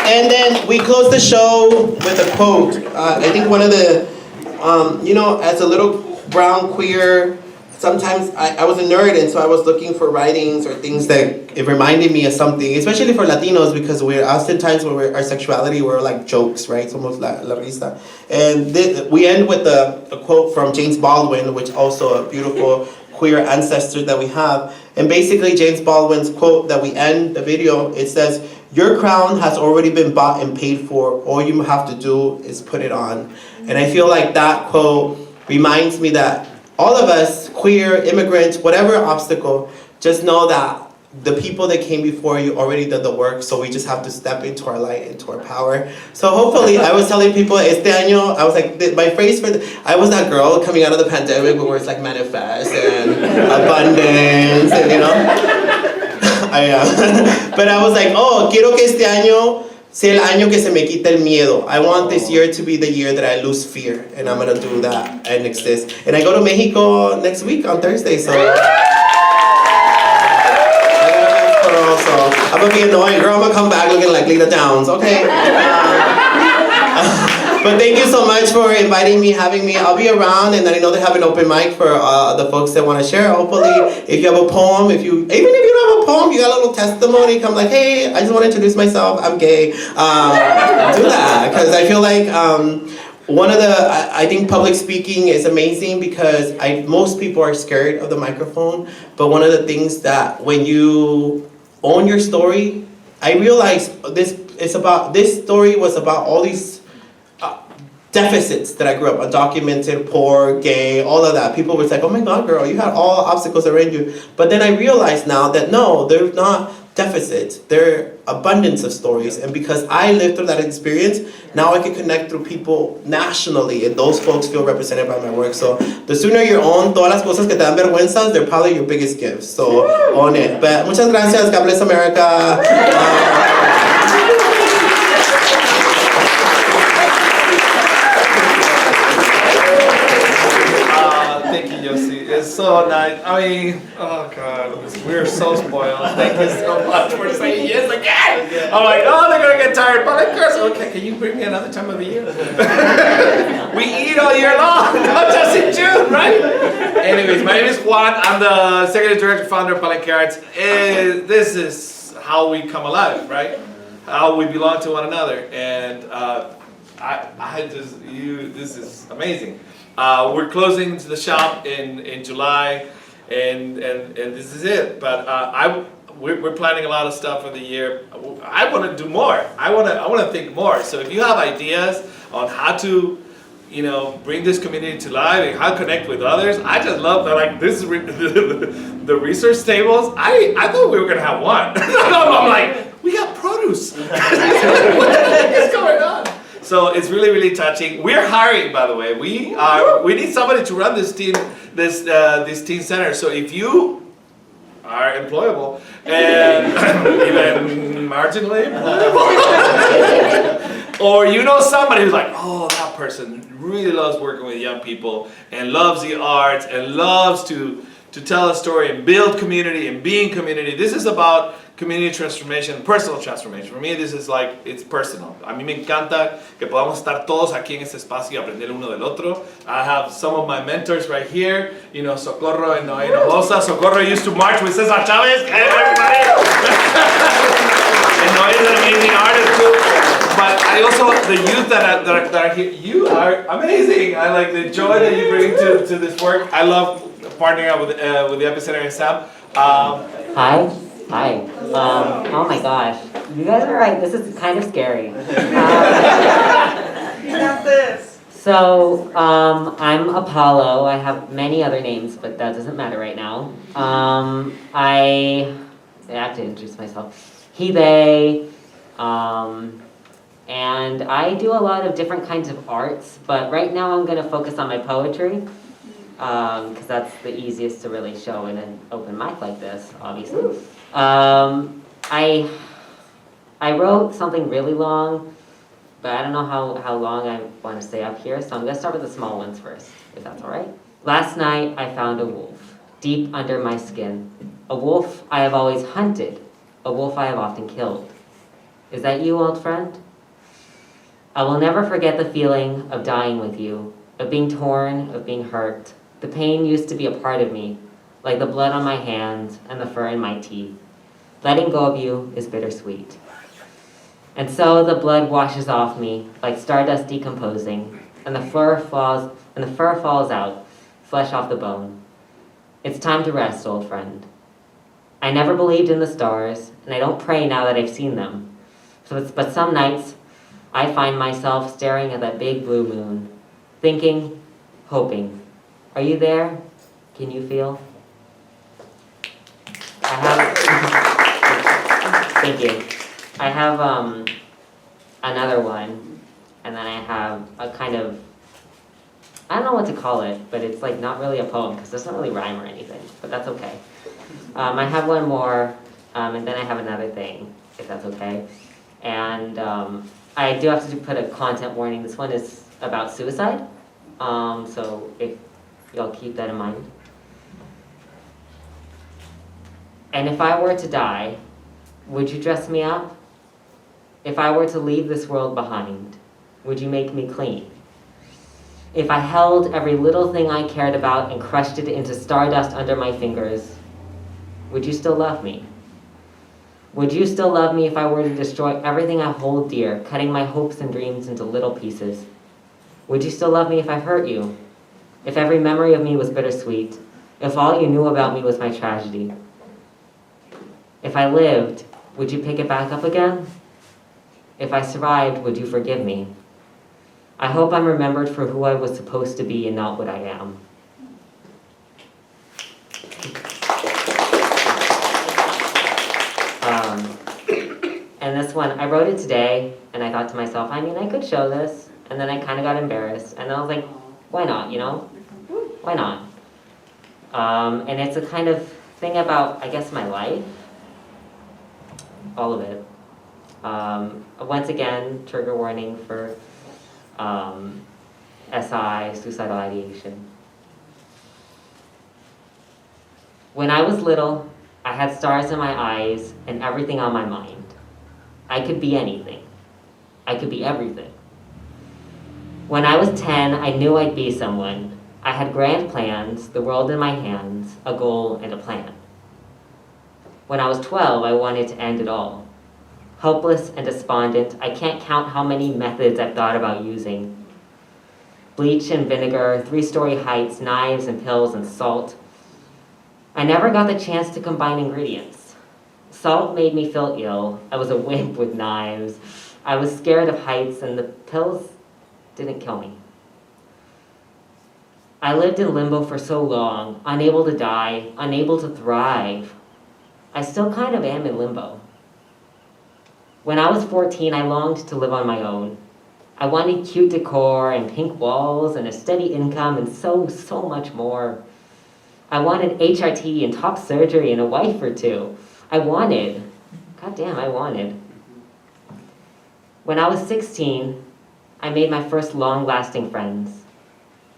And then we close the show with a quote. I think one of the, as a little brown queer, sometimes I was a nerd, and so I was looking for writings or things that it reminded me of something, especially for Latinos, because we're oftentimes when our sexuality, we're like jokes, right? Somos la risa. And we end with a quote from James Baldwin, which also a beautiful queer ancestor that we have. And basically James Baldwin's quote that we end the video, it says, "Your crown has already been bought and paid for. All you have to do is put it on." And I feel like that quote reminds me that all of us, queer, immigrants, whatever obstacle, just know that the people that came before you already did the work, so we just have to step into our light, into our power. So hopefully, I was telling people, este año, I was like, my phrase for I was that girl coming out of the pandemic where it's like manifest and abundance, and I am. But I was like, quiero que este año sea el año que se me quita el miedo. I want this year to be the year that I lose fear, and I'm gonna do that and exist. And I go to Mexico next week on Thursday, so I'm gonna be annoying, girl. I'm gonna come back looking like Lita Downs, okay? But thank you so much for inviting me, having me. I'll be around, and I know they have an open mic for the folks that want to share. Hopefully, if you have a poem, even if you don't have a poem, you got a little testimony, come like, hey, I just want to introduce myself, I'm gay. Do that, because I feel like one of the, I think public speaking is amazing because most people are scared of the microphone, but one of the things that when you own your story, I realized this story was about all these deficits that I grew up, undocumented, poor, gay, all of that. People were like, oh my God, girl, you had all obstacles around you. But then I realized now that no, they're not deficits, they're abundance of stories. And because I lived through that experience, now I can connect through people nationally, and those folks feel represented by my work. So the sooner you own todas las cosas que te dan vergüenzas, they're probably your biggest gifts. So own it. But muchas gracias, God bless America. Thank you, Yossi. It's so nice. I mean, oh God, we're so spoiled. Thank you so much for saying yes again. I'm like, oh, they're gonna get tired. But of course, okay, can you bring me another time of the year? We eat all year long, not just in June, right? Anyways, my name is Juan. I'm the Executive Director, founder of Palenke Arts. This is how we come alive, right? How we belong to one another. And this is amazing. We're closing the shop in July, and this is it. But we're planning a lot of stuff for the year. I want to do more. I want to think more. So if you have ideas on how to, bring this community to life and how to connect with others, I just love that. Like this, the research tables. I thought we were gonna have one. I'm like, we got produce. What the heck is going on? So it's really, really touching. We're hiring, by the way. We need somebody to run this teen center. So if you are employable and even marginally employable, or you know somebody who's like, oh, that person really loves working with young people and loves the arts and loves to tell a story and build community and be in community. This is about community transformation, personal transformation. For me, this is like, it's personal. A mí me encanta que podamos estar todos aquí en este espacio y aprender uno del otro. I have some of my mentors right here. Socorro and Noé Hinojosa. Socorro used to march with Cesar Chavez. Hey, everybody! And Noe is an amazing artist too. But I also, the youth that are here, you are amazing. I like the joy that you bring to this work. I love partnering up with the Epicenter and Sam. Hi. Oh my gosh. You guys are right. This is kind of scary. So, I'm Apollo. I have many other names, but that doesn't matter right now. I have to introduce myself. He, they, and I do a lot of different kinds of arts, but right now I'm going to focus on my poetry, because that's the easiest to really show in an open mic like this, obviously. I wrote something really long, but I don't know how long I want to stay up here, so I'm going to start with the small ones first, if that's all right. Last night I found a wolf, deep under my skin. A wolf I have always hunted, a wolf I have often killed. Is that you, old friend? I will never forget the feeling of dying with you, of being torn, of being hurt. The pain used to be a part of me, like the blood on my hands and the fur in my teeth. Letting go of you is bittersweet. And so the blood washes off me, like stardust decomposing, and the fur falls out, flesh off the bone. It's time to rest, old friend. I never believed in the stars, and I don't pray now that I've seen them. But some nights, I find myself staring at that big blue moon, thinking, hoping. Are you there? Can you feel? Thank you. I have another one, and then I have a kind of, I don't know what to call it, but it's like not really a poem because it doesn't really rhyme or anything, but that's okay. I have one more, and then I have another thing, if that's okay. And I do have to put a content warning. This one is about suicide, so if y'all keep that in mind. And if I were to die, would you dress me up? If I were to leave this world behind, would you make me clean? If I held every little thing I cared about and crushed it into stardust under my fingers, would you still love me? Would you still love me if I were to destroy everything I hold dear, cutting my hopes and dreams into little pieces? Would you still love me if I hurt you? If every memory of me was bittersweet? If all you knew about me was my tragedy? If I lived, would you pick it back up again? If I survived, would you forgive me? I hope I'm remembered for who I was supposed to be and not what I am. And this one, I wrote it today, and I thought to myself, I mean, I could show this, and then I kind of got embarrassed, and then I was like, why not, you know? Why not? And it's a kind of thing about, I guess, my life. All of it. Once again, trigger warning for SI, suicidal ideation. When I was little, I had stars in my eyes and everything on my mind. I could be anything. I could be everything. When I was 10, I knew I'd be someone. I had grand plans, the world in my hands, a goal and a plan. When I was 12, I wanted to end it all. Hopeless and despondent, I can't count how many methods I've thought about using. Bleach and vinegar, 3-story heights, knives and pills and salt. I never got the chance to combine ingredients. Salt made me feel ill. I was a wimp with knives. I was scared of heights, and the pills didn't kill me. I lived in limbo for so long, unable to die, unable to thrive. I still kind of am in limbo. When I was 14, I longed to live on my own. I wanted cute decor and pink walls and a steady income and so much more. I wanted HRT and top surgery and a wife or two. I wanted. When I was 16, I made my first long-lasting friends.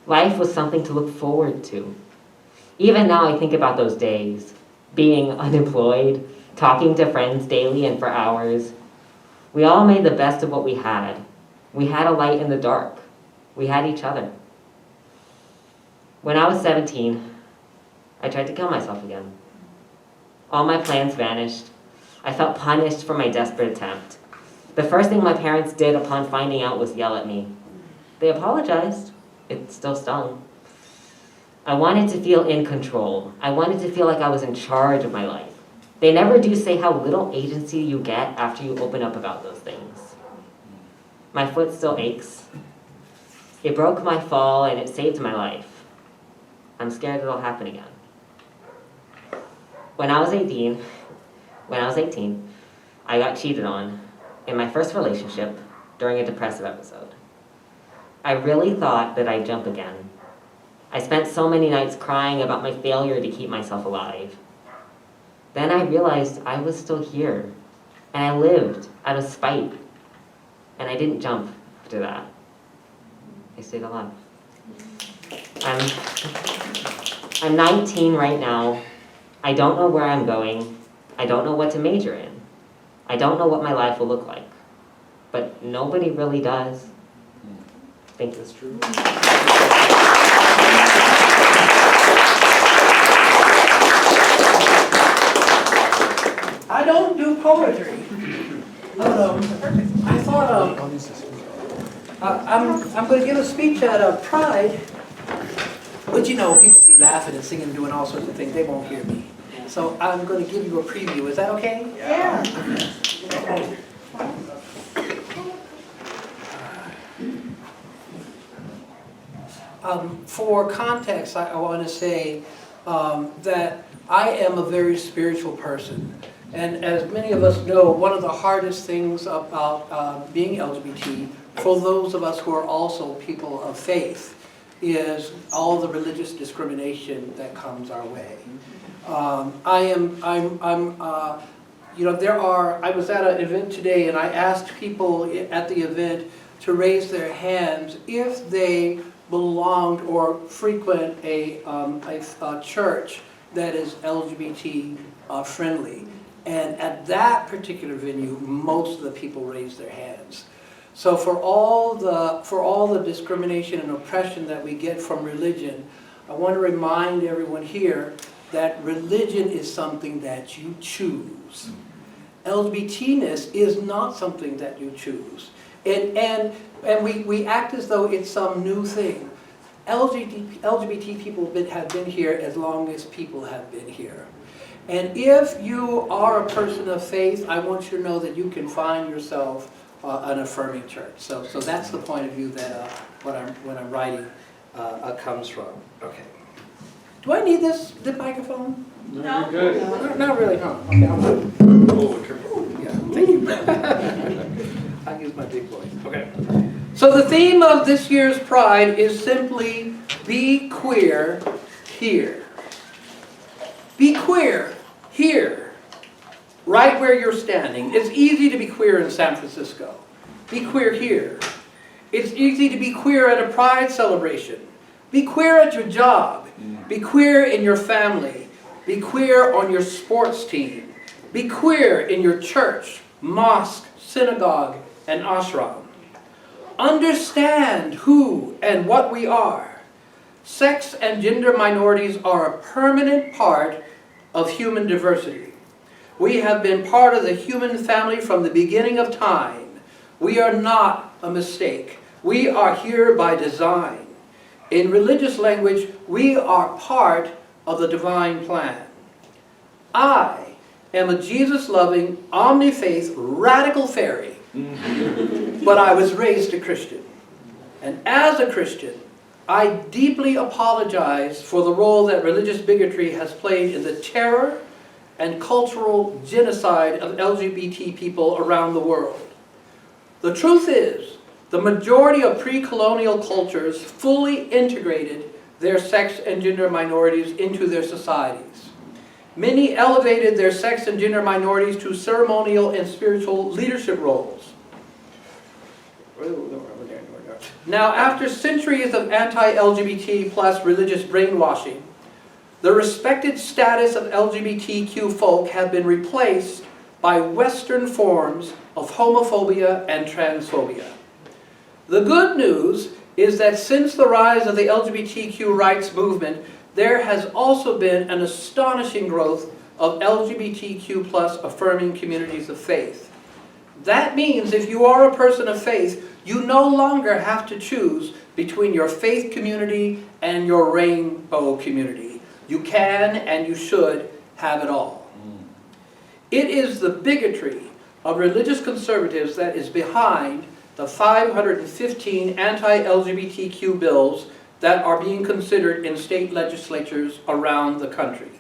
Life was something to look forward to. Even now I think about those days, being unemployed, talking to friends daily and for hours. We all made the best of what we had. We had a light in the dark. We had each other. When I was 17, I tried to kill myself again. All my plans vanished. I felt punished for my desperate attempt. The first thing my parents did upon finding out was yell at me. They apologized. It still stung. I wanted to feel in control. I wanted to feel like I was in charge of my life. They never do say how little agency you get after you open up about those things. My foot still aches. It broke my fall and it saved my life. I'm scared it'll happen again. When I was 18, I got cheated on in my first relationship during a depressive episode. I really thought that I'd jump again. I spent so many nights crying about my failure to keep myself alive. Then I realized I was still here, and I lived out of spite. And I didn't jump after that. I stayed alive. I'm 19 right now. I don't know where I'm going. I don't know what to major in. I don't know what my life will look like. But nobody really does. Thank you. That's true. I don't do poetry. I thought I'm going to give a speech at Pride, but you know, people be laughing and singing and doing all sorts of things. They won't hear me. So I'm going to give you a preview. Is that okay? Yeah. Okay. For context, I want to say that I am a very spiritual person. And as many of us know, one of the hardest things about being LGBT, for those of us who are also people of faith, is all the religious discrimination that comes our way. I was at an event today and I asked people at the event to raise their hands if they belonged or frequent a church that is LGBT friendly. And at that particular venue, most of the people raised their hands. So for all the discrimination and oppression that we get from religion, I want to remind everyone here that religion is something that you choose. LGBT-ness is not something that you choose. And we act as though it's some new thing. LGBT people have been here as long as people have been here. And if you are a person of faith, I want you to know that you can find yourself an affirming church. So that's the point of view that what I'm writing comes from. Okay. Do I need the microphone? No, you're good. Not really, huh? Okay, I'm good. Oh, careful. Yeah, thank you. I use my big voice. Okay. So the theme of this year's Pride is simply be queer here. Be queer here, right where you're standing. It's easy to be queer in San Francisco. Be queer here. It's easy to be queer at a Pride celebration. Be queer at your job. Be queer in your family. Be queer on your sports team. Be queer in your church, mosque, synagogue, and ashram. Understand who and what we are. Sex and gender minorities are a permanent part of human diversity. We have been part of the human family from the beginning of time. We are not a mistake. We are here by design. In religious language, we are part of the divine plan. I am a Jesus-loving, omni-faith, radical fairy, but I was raised a Christian. And as a Christian, I deeply apologize for the role that religious bigotry has played in the terror and cultural genocide of LGBT people around the world. The truth is, the majority of pre-colonial cultures fully integrated their sex and gender minorities into their societies. Many elevated their sex and gender minorities to ceremonial and spiritual leadership roles. Now, after centuries of anti-LGBT plus religious brainwashing, the respected status of LGBTQ folk have been replaced by Western forms of homophobia and transphobia. The good news is that since the rise of the LGBTQ rights movement, there has also been an astonishing growth of LGBTQ plus affirming communities of faith. That means if you are a person of faith, you no longer have to choose between your faith community and your rainbow community. You can and you should have it all. It is the bigotry of religious conservatives that is behind the 515 anti-LGBTQ bills that are being considered in state legislatures around the country.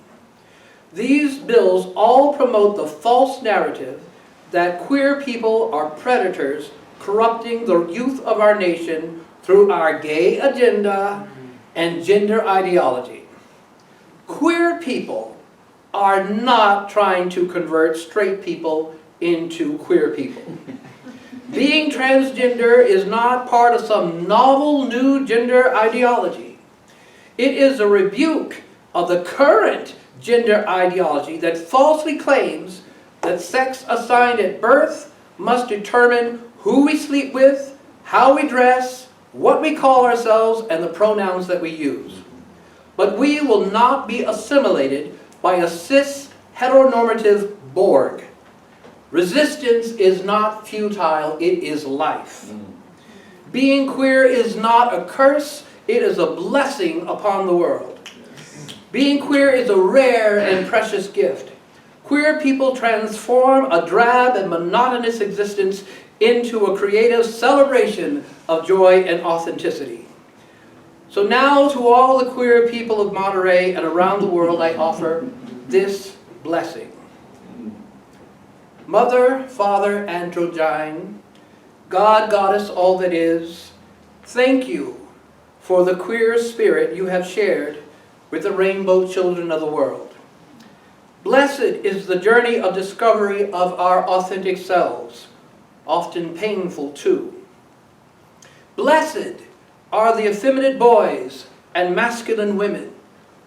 These bills all promote the false narrative that queer people are predators corrupting the youth of our nation through our gay agenda and gender ideology. Queer people are not trying to convert straight people into queer people. Being transgender is not part of some novel new gender ideology. It is a rebuke of the current gender ideology that falsely claims that sex assigned at birth must determine who we sleep with, how we dress, what we call ourselves, and the pronouns that we use. But we will not be assimilated by a cis heteronormative Borg. Resistance is not futile, it is life. Being queer is not a curse, it is a blessing upon the world. Being queer is a rare and precious gift. Queer people transform a drab and monotonous existence into a creative celebration of joy and authenticity. So now to all the queer people of Monterey and around the world, I offer this blessing. Mother, Father, Androgyne, God, Goddess, all that is, thank you for the queer spirit you have shared with the rainbow children of the world. Blessed is the journey of discovery of our authentic selves, often painful too. Blessed are the effeminate boys and masculine women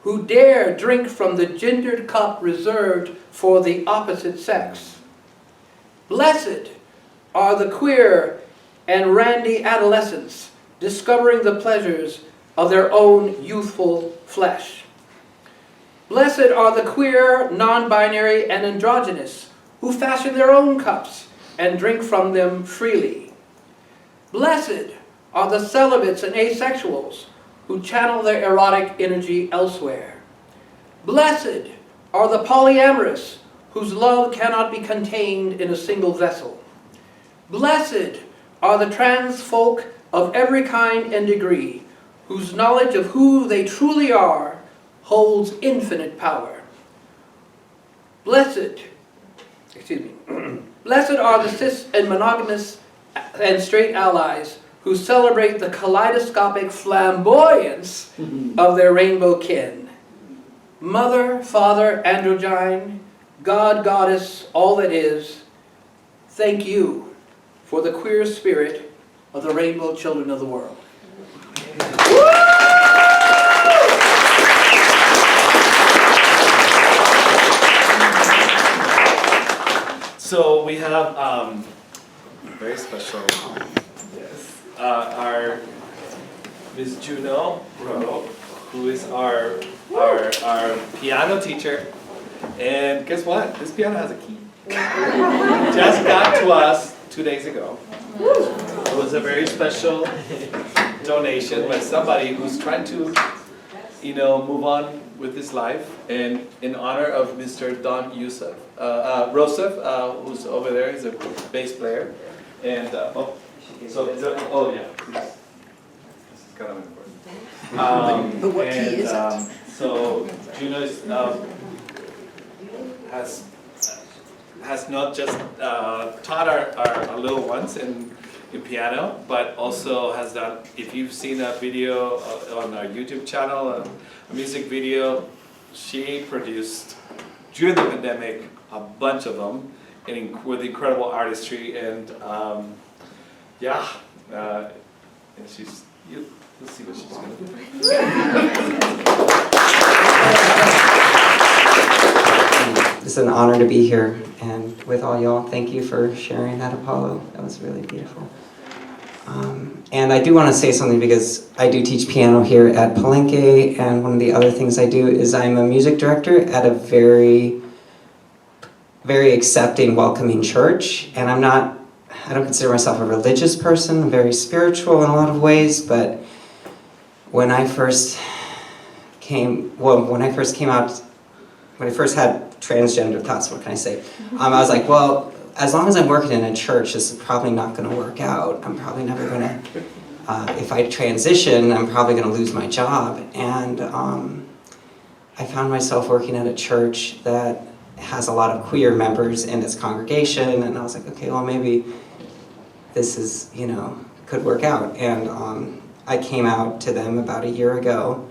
who dare drink from the gendered cup reserved for the opposite sex. Blessed are the queer and randy adolescents discovering the pleasures of their own youthful flesh. Blessed are the queer, non-binary, and androgynous who fashion their own cups and drink from them freely. Blessed are the celibates and asexuals who channel their erotic energy elsewhere. Blessed are the polyamorous whose love cannot be contained in a single vessel. Blessed are the trans folk of every kind and degree whose knowledge of who they truly are holds infinite power. Blessed are the cis and monogamous and straight allies who celebrate the kaleidoscopic flamboyance of their rainbow kin. Mother, Father, Androgyne, God, Goddess, all that is, thank you for the queer spirit of the rainbow children of the world. So we have very special, our Ms. Juno Rowe, who is our piano teacher. And guess what? This piano has a key. Just got to us 2 days ago. It was a very special donation by somebody who's trying to, move on with his life. And in honor of Mr. Don Rosef, who's over there, he's a bass player. And this is kind of important. But what key is it? So Juno is, has not just taught our little ones in piano, but also has done, if you've seen a video on our YouTube channel, a music video, she produced during the pandemic a bunch of them with incredible artistry, and and she's, you'll see what she's going to do. It's an honor to be here and with all y'all. Thank you for sharing that, Apollo. That was really beautiful. And I do want to say something because I do teach piano here at Palenke, and one of the other things I do is I'm a music director at a very very accepting, welcoming church. And I don't consider myself a religious person. I'm very spiritual in a lot of ways, but when I first had transgender thoughts, what can I say? I was like, well, as long as I'm working in a church, this is probably not going to work out. I'm probably never going to, if I transition, I'm probably going to lose my job. And I found myself working at a church that has a lot of queer members in its congregation, and I was like, okay, well, maybe this is, could work out. And I came out to them about a year ago,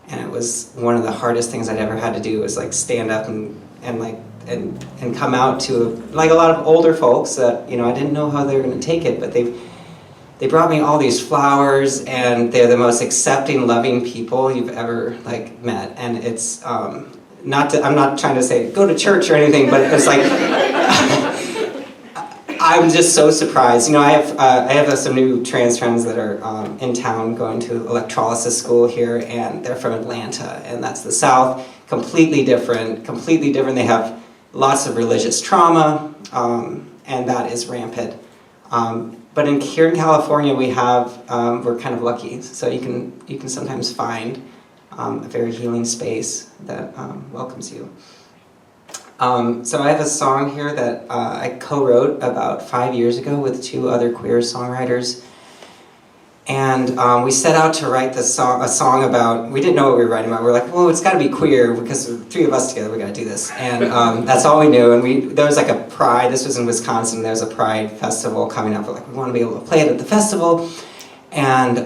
and it was one of the hardest things I'd ever had to do, was like stand up and come out to like a lot of older folks that, I didn't know how they were going to take it, but they brought me all these flowers, and they're the most accepting, loving people you've ever like met. And it's I'm not trying to say go to church or anything, but it's like I'm just so surprised. I have some new trans friends that are in town going to electrolysis school here, and they're from Atlanta, and that's the South. Completely different. They have lots of religious trauma, and that is rampant. But here in California, we're kind of lucky, so you can sometimes find a very healing space that welcomes you. So I have a song here that I co-wrote about 5 years ago with 2 other queer songwriters. And we set out to write a song about, we didn't know what we were writing about. We were like, well, it's got to be queer because 3 of us together, we got to do this. And that's all we knew. And there was like a Pride, this was in Wisconsin, there was a Pride festival coming up. We're like, we want to be able to play it at the festival. And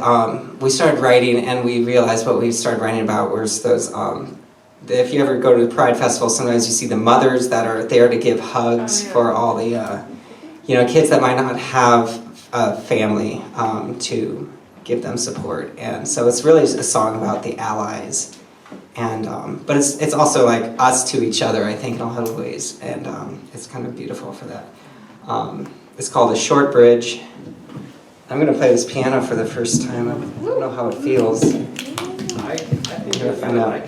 we started writing, and we realized what we started writing about was those, if you ever go to the Pride Festival, sometimes you see the mothers that are there to give hugs for all the, kids that might not have a family to give them support. And so it's really a song about the allies. And, but it's also like us to each other, I think, in a lot of ways. And it's kind of beautiful for that. It's called A Short Bridge. I'm going to play this piano for the first time. I don't know how it feels. I'm going to find out.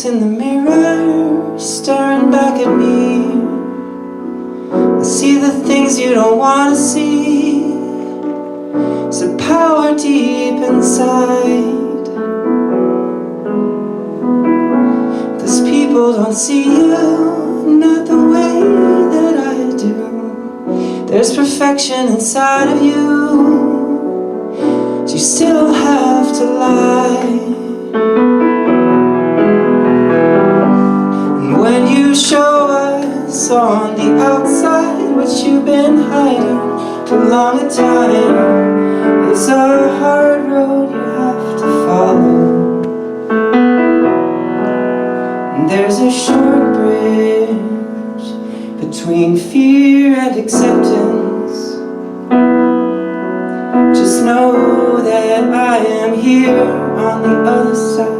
In the mirror, staring back at me, I see the things you don't want to see. It's a power deep inside. Those people don't see you, not the way that I do. There's perfection inside of you, but you still have to lie. When you show us on the outside what you've been hiding too long a time, it's a hard road you have to follow. And there's a short bridge between fear and acceptance. Just know that I am here on the other side.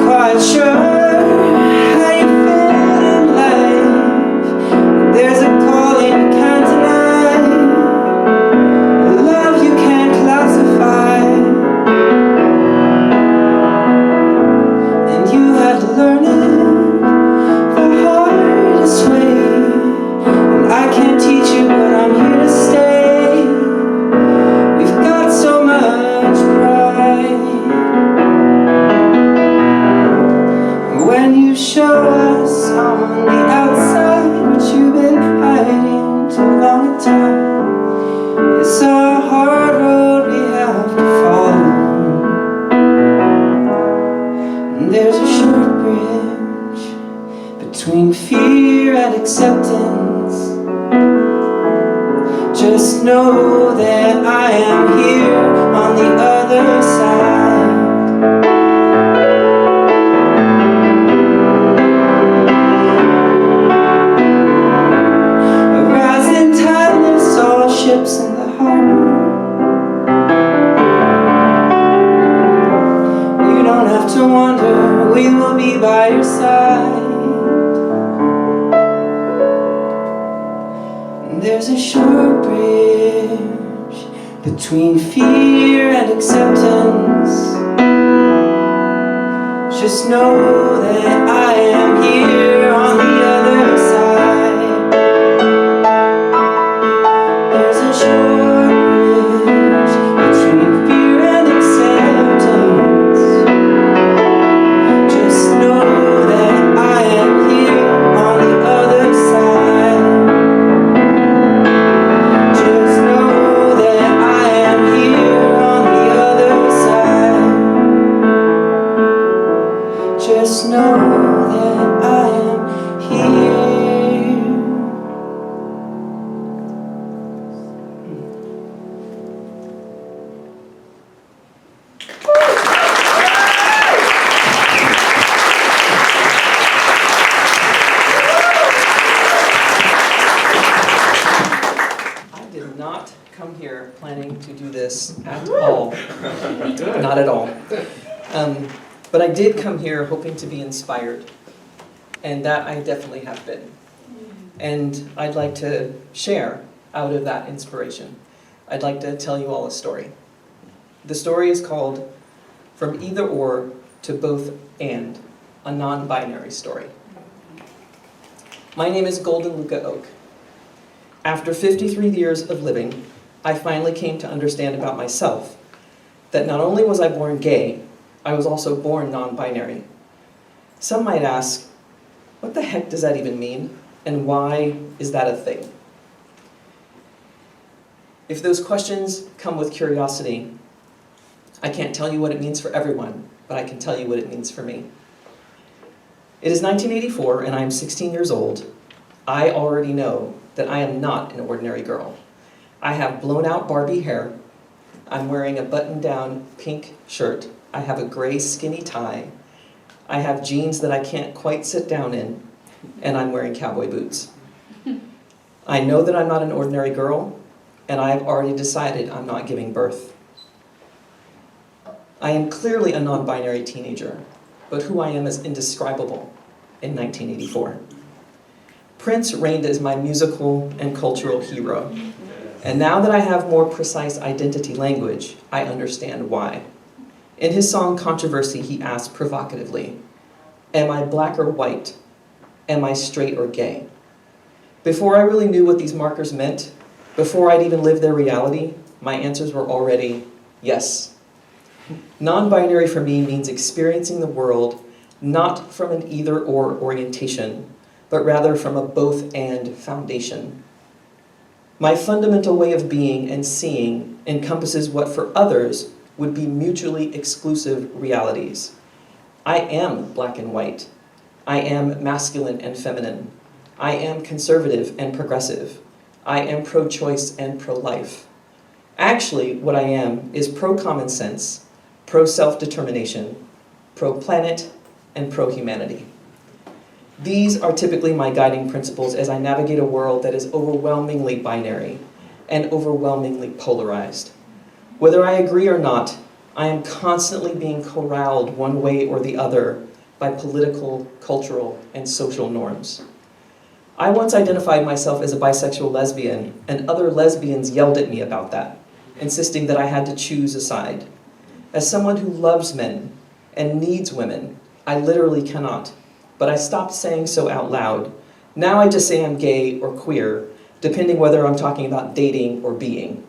Quite sure how you feel in life. There's a calling you can't deny, a love you can't classify, and you had to learn it the hardest way. And I can't teach you, but I'm here to stay. have to wonder, we will be by your side. There's a short bridge between fear and acceptance. Just know that I am here on the other side. There's a short bridge between fear and acceptance. Just know that I am here on the other side. Just know that I am here on the other side. Just know that I am here. I did not come here planning to do this at all. Not at all. But I did come here hoping to be inspired, and that I definitely have been. And I'd like to share out of that inspiration. I'd like to tell you all a story. The story is called From Either Or to Both And, a non-binary story. My name is Golden Luca Oak. After 53 years of living, I finally came to understand about myself that not only was I born gay, I was also born non-binary. Some might ask, what the heck does that even mean? And why is that a thing? If those questions come with curiosity, I can't tell you what it means for everyone, but I can tell you what it means for me. It is 1984 and I am 16 years old. I already know that I am not an ordinary girl. I have blown out Barbie hair. I'm wearing a button-down pink shirt. I have a gray skinny tie. I have jeans that I can't quite sit down in, and I'm wearing cowboy boots. I know that I'm not an ordinary girl, and I have already decided I'm not giving birth. I am clearly a non-binary teenager, but who I am is indescribable in 1984. Prince reigned as my musical and cultural hero, and now that I have more precise identity language, I understand why. In his song Controversy, he asked provocatively, am I black or white? Am I straight or gay? Before I really knew what these markers meant, before I'd even lived their reality, my answers were already yes. Non-binary for me means experiencing the world not from an either-or orientation, but rather from a both-and foundation. My fundamental way of being and seeing encompasses what for others would be mutually exclusive realities. I am black and white. I am masculine and feminine. I am conservative and progressive. I am pro-choice and pro-life. Actually, what I am is pro-common sense, pro-self-determination, pro-planet, and pro-humanity. These are typically my guiding principles as I navigate a world that is overwhelmingly binary and overwhelmingly polarized. Whether I agree or not, I am constantly being corralled one way or the other by political, cultural, and social norms. I once identified myself as a bisexual lesbian, and other lesbians yelled at me about that, insisting that I had to choose a side. As someone who loves men and needs women, I literally cannot, but I stopped saying so out loud. Now I just say I'm gay or queer, depending whether I'm talking about dating or being.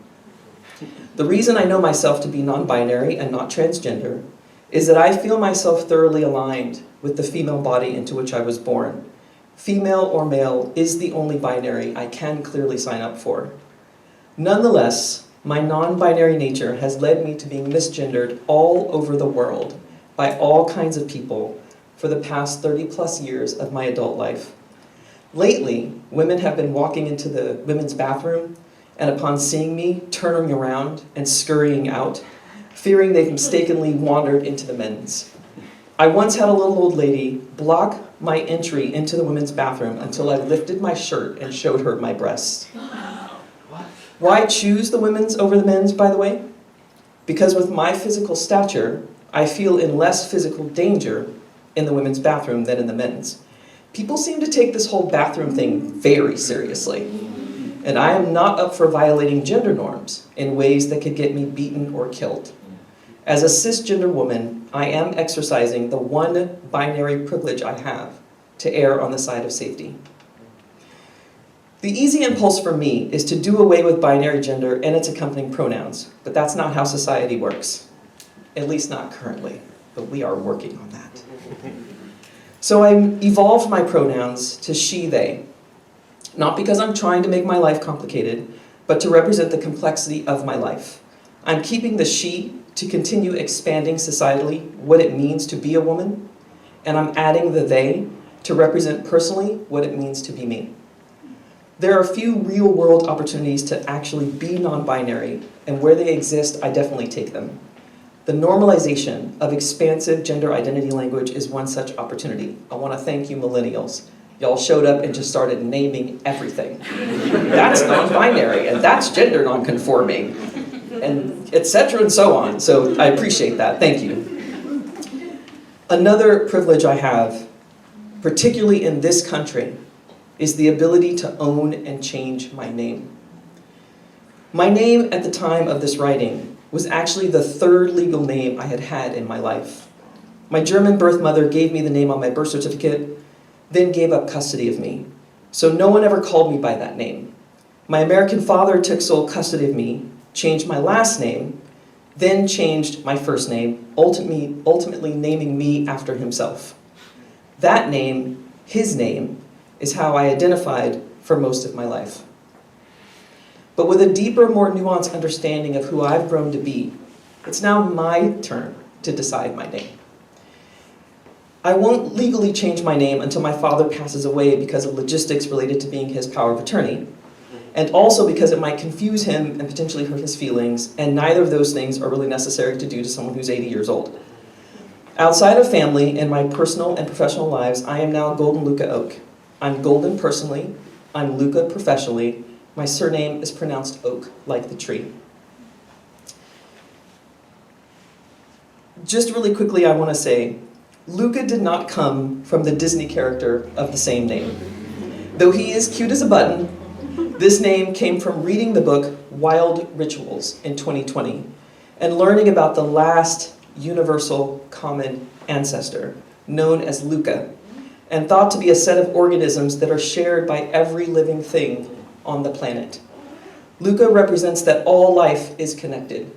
The reason I know myself to be non-binary and not transgender is that I feel myself thoroughly aligned with the female body into which I was born. Female or male is the only binary I can clearly sign up for. Nonetheless, my non-binary nature has led me to being misgendered all over the world by all kinds of people for the past 30+ years of my adult life. Lately, women have been walking into the women's bathroom and upon seeing me, turning around and scurrying out, fearing they've mistakenly wandered into the men's. I once had a little old lady block my entry into the women's bathroom until I lifted my shirt and showed her my breasts. Why choose the women's over the men's, by the way? Because with my physical stature, I feel in less physical danger in the women's bathroom than in the men's. People seem to take this whole bathroom thing very seriously. And I am not up for violating gender norms in ways that could get me beaten or killed. As a cisgender woman, I am exercising the one binary privilege I have to err on the side of safety. The easy impulse for me is to do away with binary gender and its accompanying pronouns, but that's not how society works. At least not currently, but we are working on that. So I evolved my pronouns to she, they, not because I'm trying to make my life complicated, but to represent the complexity of my life. I'm keeping the she to continue expanding societally what it means to be a woman, and I'm adding the they to represent personally what it means to be me. There are few real-world opportunities to actually be non-binary, and where they exist, I definitely take them. The normalization of expansive gender identity language is one such opportunity. I want to thank you millennials. Y'all showed up and just started naming everything. That's non-binary, and that's gender non-conforming, and etc. and so on. So I appreciate that. Thank you. Another privilege I have, particularly in this country, is the ability to own and change my name. My name at the time of this writing was actually the third legal name I had had in my life. My German birth mother gave me the name on my birth certificate, then gave up custody of me. So no one ever called me by that name. My American father took sole custody of me, changed my last name, then changed my first name, ultimately naming me after himself. That name, his name, is how I identified for most of my life. But with a deeper, more nuanced understanding of who I've grown to be, it's now my turn to decide my name. I won't legally change my name until my father passes away because of logistics related to being his power of attorney, and also because it might confuse him and potentially hurt his feelings, and neither of those things are really necessary to do to someone who's 80 years old. Outside of family and my personal and professional lives, I am now Golden Luca Oak. I'm Golden personally, I'm Luca professionally. My surname is pronounced Oak, like the tree. Just really quickly, I want to say, Luca did not come from the Disney character of the same name. Though he is cute as a button, this name came from reading the book Wild Rituals in 2020 and learning about the last universal common ancestor, known as Luca, and thought to be a set of organisms that are shared by every living thing on the planet. Luca represents that all life is connected.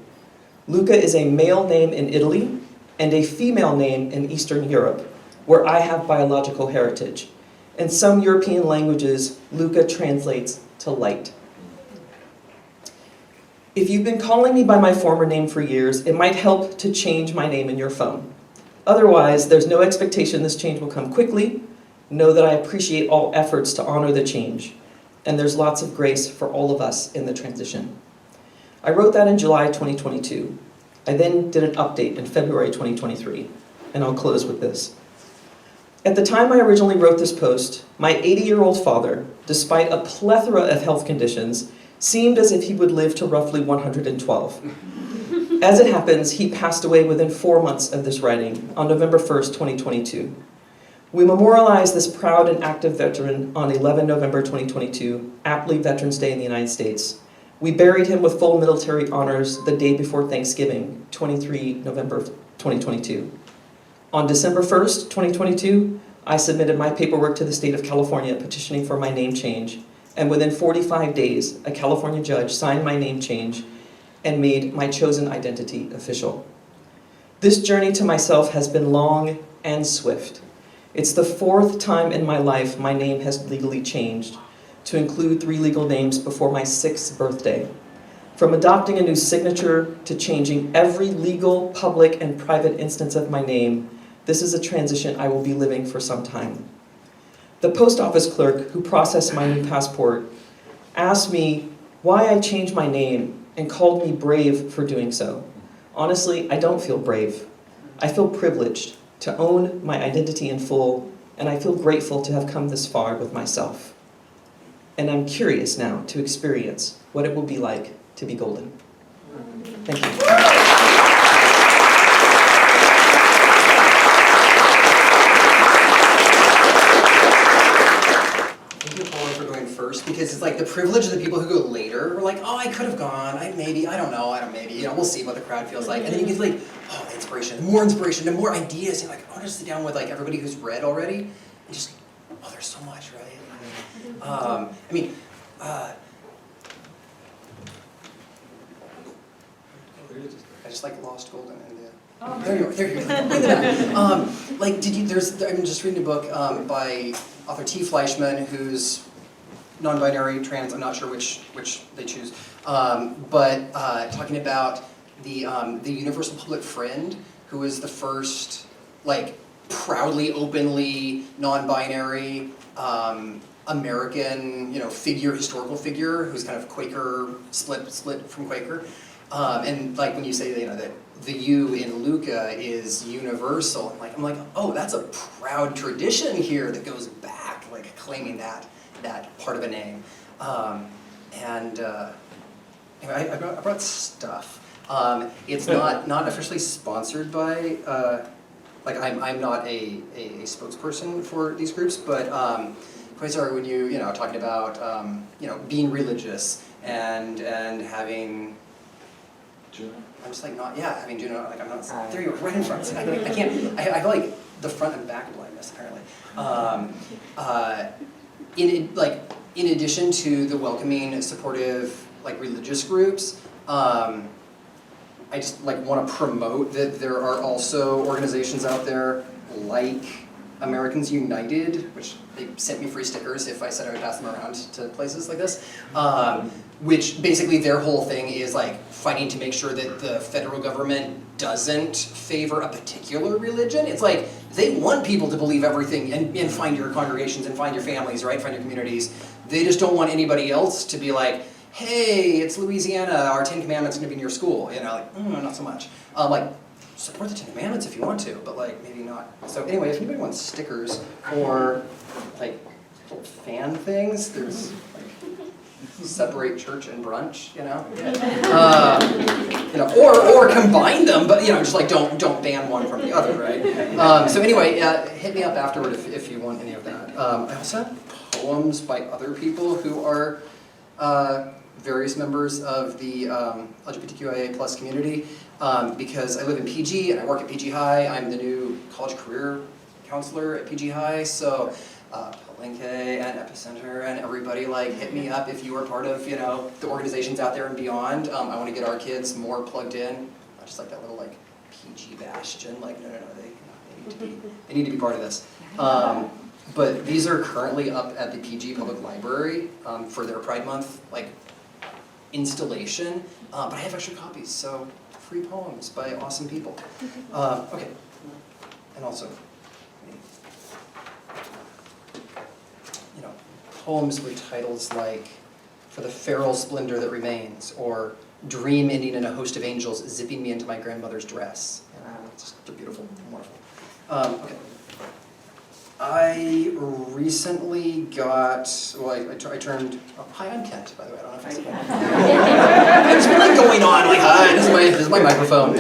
Luca is a male name in Italy and a female name in Eastern Europe, where I have biological heritage. In some European languages, Luca translates to light. If you've been calling me by my former name for years, it might help to change my name in your phone. Otherwise, there's no expectation this change will come quickly. Know that I appreciate all efforts to honor the change, and there's lots of grace for all of us in the transition. I wrote that in July 2022. I then did an update in February 2023, and I'll close with this. At the time I originally wrote this post, my 80-year-old father, despite a plethora of health conditions, seemed as if he would live to roughly 112. As it happens, he passed away within 4 months of this writing, on November 1st, 2022. We memorialized this proud and active veteran on 11 November 2022, aptly Veterans Day in the United States. We buried him with full military honors the day before Thanksgiving, 23 November 2022. On December 1st, 2022, I submitted my paperwork to the state of California petitioning for my name change, and within 45 days, a California judge signed my name change and made my chosen identity official. This journey to myself has been long and swift. It's the 4th time in my life my name has legally changed, to include 3 legal names before my 6th birthday. From adopting a new signature to changing every legal, public, and private instance of my name, this is a transition I will be living for some time. The post office clerk who processed my new passport asked me why I changed my name and called me brave for doing so. Honestly, I don't feel brave. I feel privileged to own my identity in full, and I feel grateful to have come this far with myself. And I'm curious now to experience what it will be like to be golden. Thank you. the privilege of the people who go later, are like, oh, I could have gone, I don't know, we'll see what the crowd feels like. And then you get like, oh, inspiration, and more ideas. You're like, I want to sit down with like everybody who's read already, and just, oh, there's so much, right? I just like lost golden and there you are. Bring it up. I'm just reading a book by author T. Fleischman, who's non-binary, trans. I'm not sure which they choose, but talking about the universal public friend, who was the first like proudly, openly non-binary American, historical figure who's kind of Quaker, split from Quaker, and like when you say that the U in Luca is universal, I'm like, oh, that's a proud tradition here that goes back, like claiming that part of a name, anyway, I brought stuff. It's not officially sponsored by. I'm not a spokesperson for these groups, but quite sorry when you talking about being religious and having. I'm just like having Juno, like I'm not, there you are, right in front. I can't, I have like the front and back blindness apparently. In addition to the welcoming, supportive, like religious groups, I just like want to promote that there are also organizations out there like Americans United, which they sent me free stickers if I said I would pass them around to places like this. Which basically their whole thing is like fighting to make sure that the federal government doesn't favor a particular religion. It's like they want people to believe everything and find your congregations and find your families, right? Find your communities. They just don't want anybody else to be like, hey, it's Louisiana, our 10 Commandments are gonna be in your school. Not so much. Support the 10 Commandments if you want to, but like maybe not. So anyway, if anybody wants stickers or like little fan things, there's separate church and brunch, or combine them, but just like don't ban one from the other, right? So anyway, hit me up afterward if you want any of that. I also have poems by other people who are various members of the LGBTQIA+ community, because I live in PG and I work at PG High. I'm the new college career counselor at PG High, so. Palenke and Epicenter and everybody, like, hit me up if you are part of, the organizations out there and beyond. I want to get our kids more plugged in, not just like that little, like, PG bastion, like, no, they need to be part of this. But these are currently up at the PG Public Library for their Pride Month, like, installation, but I have extra copies, so free poems by awesome people. Okay, and also, poems with titles like For the Feral Splendor That Remains, or Dream Ending in a Host of Angels Zipping Me into My Grandmother's Dress. They're beautiful, wonderful. Okay. I recently got, I turned, hi, I'm Kent, by the way, I don't know if I said that. There's been like going on, like, hi, this is my microphone.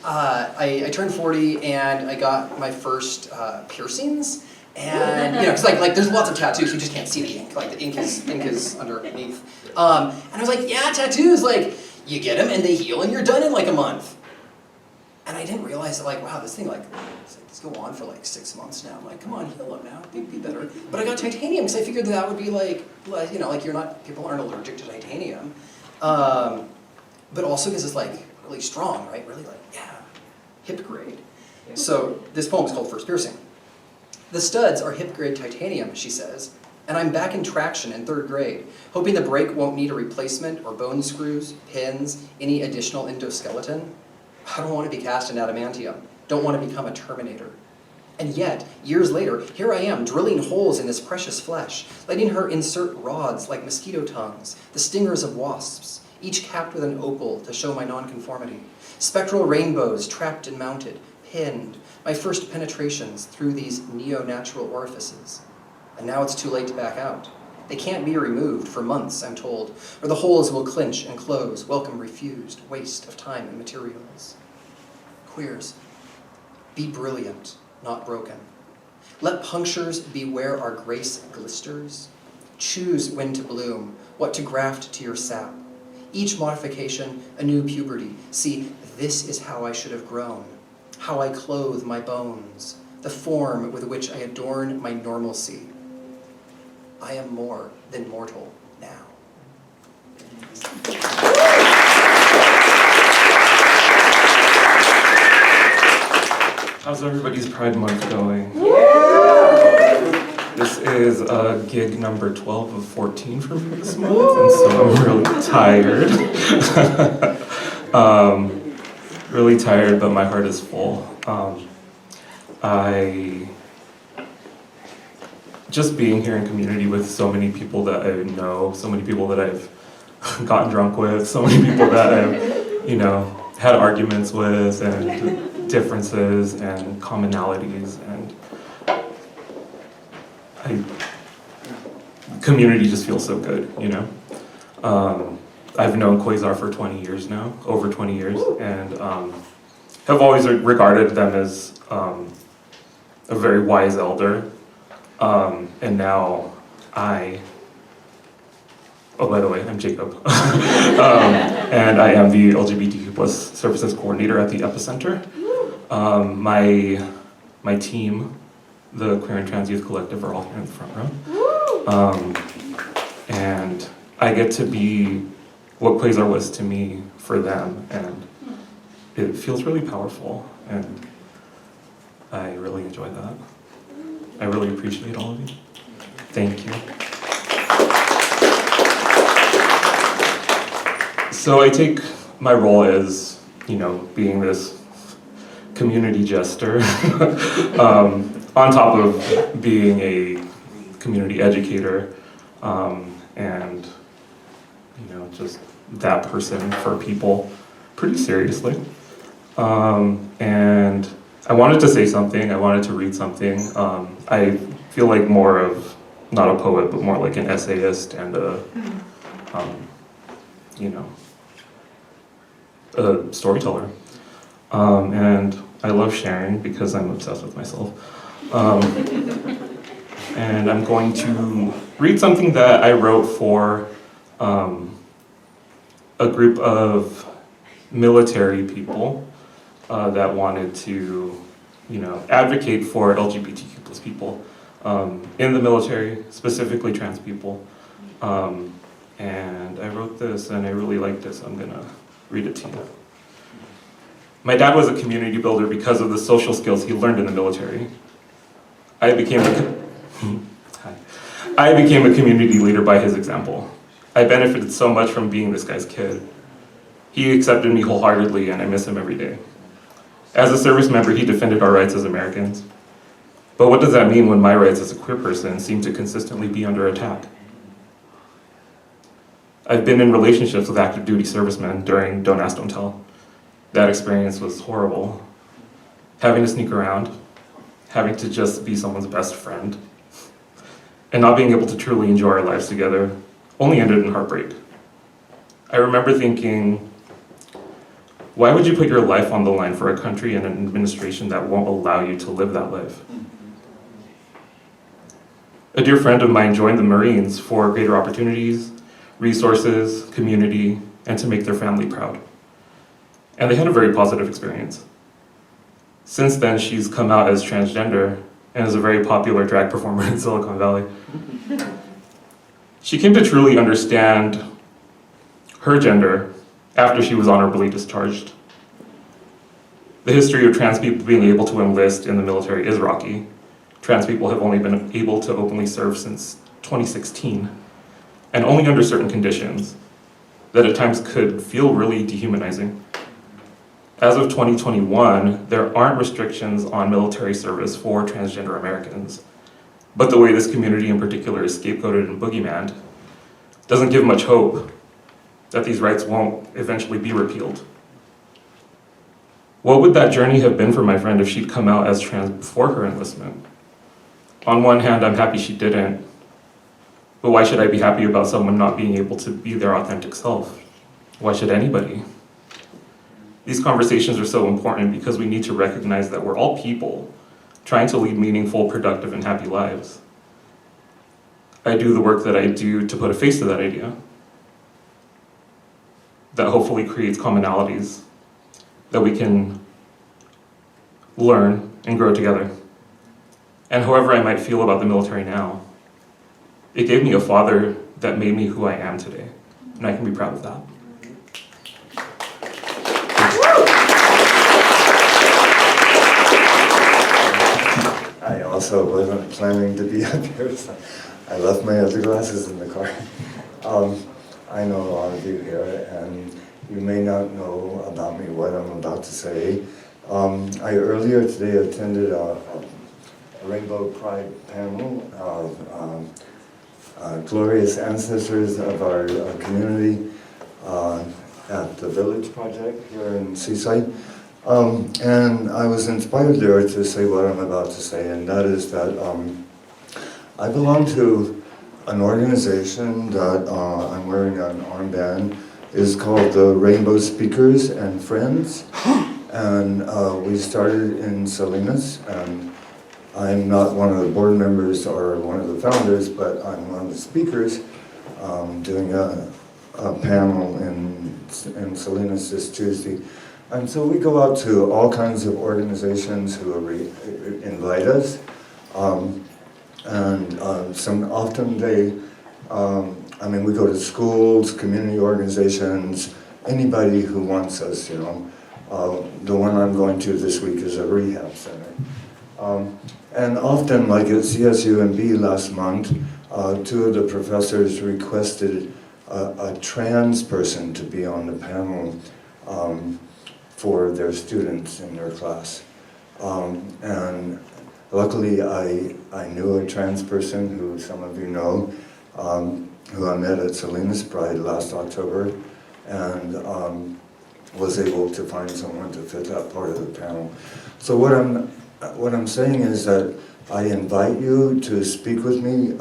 I turned 40 and I got my first piercings, and because like there's lots of tattoos, you just can't see the ink. Like the ink is underneath. And I was like, yeah, tattoos, like you get them and they heal and you're done in like a month. And I didn't realize that, like, wow, this thing, like, let's go on for like 6 months now. I'm like, come on, heal up now, be better. But I got titanium because I figured that would be like people aren't allergic to titanium. But also because it's like really strong, right? Really like, hip grade. So this poem is called First Piercing. The studs are hip grade titanium, she says, and I'm back in traction in 3rd grade, hoping the break won't need a replacement or bone screws, pins, any additional endoskeleton. I don't want to be cast in adamantium, don't want to become a Terminator. And yet, years later, here I am drilling holes in this precious flesh, letting her insert rods like mosquito tongues, the stingers of wasps, each capped with an opal to show my nonconformity. Spectral rainbows trapped and mounted, pinned, my first penetrations through these neo-natural orifices. And now it's too late to back out. They can't be removed for months, I'm told, or the holes will clinch and close, welcome refused, waste of time and materials. Queers, be brilliant, not broken. Let punctures be where our grace glisters. Choose when to bloom, what to graft to your sap. Each modification, a new puberty. See, this is how I should have grown, how I clothe my bones, the form with which I adorn my normalcy. I am more than mortal now. How's everybody's Pride Month going? This is gig number 12 of 14 for me this month, and so I'm really tired. Really tired, but my heart is full. Just being here in community with so many people that I know, so many people that I've gotten drunk with, so many people that I've, had arguments with, and differences and commonalities, and community just feels so good, I've known Quasar for 20 years now, over 20 years, and have always regarded them as a very wise elder. And now oh, by the way, I'm Jacob. And I am the LGBTQ plus services coordinator at the Epicenter. My team, the Queer and Trans Youth Collective, are all here in the front row. And I get to be what Quasar was to me for them, and it feels really powerful, and I really enjoy that. I really appreciate all of you. Thank you. So I take my role as, being this community jester, on top of being a community educator, and, just that person for people pretty seriously. And I wanted to say something, I wanted to read something. I feel like more of, not a poet, but more like an essayist and a storyteller. And I love sharing because I'm obsessed with myself. And I'm going to read something that I wrote for a group of military people that wanted to, advocate for LGBTQ plus people in the military, specifically trans people. And I wrote this, and I really liked it, so I'm gonna read it to you. My dad was a community builder because of the social skills he learned in the military. I became a community leader by his example. I benefited so much from being this guy's kid. He accepted me wholeheartedly, and I miss him every day. As a service member, he defended our rights as Americans. But what does that mean when my rights as a queer person seem to consistently be under attack? I've been in relationships with active duty servicemen during Don't Ask, Don't Tell. That experience was horrible. Having to sneak around, having to just be someone's best friend, and not being able to truly enjoy our lives together only ended in heartbreak. I remember thinking, why would you put your life on the line for a country and an administration that won't allow you to live that life? A dear friend of mine joined the Marines for greater opportunities, resources, community, and to make their family proud. And they had a very positive experience. Since then, she's come out as transgender and is a very popular drag performer in Silicon Valley. She came to truly understand her gender after she was honorably discharged. The history of trans people being able to enlist in the military is rocky. Trans people have only been able to openly serve since 2016, and only under certain conditions that at times could feel really dehumanizing. As of 2021, there aren't restrictions on military service for transgender Americans, but the way this community in particular is scapegoated and boogeymaned doesn't give much hope that these rights won't eventually be repealed. What would that journey have been for my friend if she'd come out as trans before her enlistment? On one hand, I'm happy she didn't, but why should I be happy about someone not being able to be their authentic self? Why should anybody? These conversations are so important because we need to recognize that we're all people trying to lead meaningful, productive, and happy lives. I do the work that I do to put a face to that idea that hopefully creates commonalities that we can learn and grow together. And however I might feel about the military now, it gave me a father that made me who I am today, and I can be proud of that. I also wasn't planning to be up here, so I left my other glasses in the car. I know a lot of you here, and you may not know about me, what I'm about to say. I earlier today attended a Rainbow Pride panel of glorious ancestors of our community at the Village Project here in Seaside. And I was inspired there to say what I'm about to say, and that is that I belong to an organization that I'm wearing an armband, is called the Rainbow Speakers and Friends. And we started in Salinas, and I'm not one of the board members or one of the founders, but I'm one of the speakers doing a panel in Salinas this Tuesday. And so we go out to all kinds of organizations who invite us. Often they, we go to schools, community organizations, anybody who wants us, you know. The one I'm going to this week is a rehab center. And often, like at CSUMB last month, two of the professors requested a trans person to be on the panel for their students in their class. And luckily, I knew a trans person who some of you know, who I met at Salinas Pride last October, and was able to find someone to fit that part of the panel. So what I'm saying is that I invite you to speak with me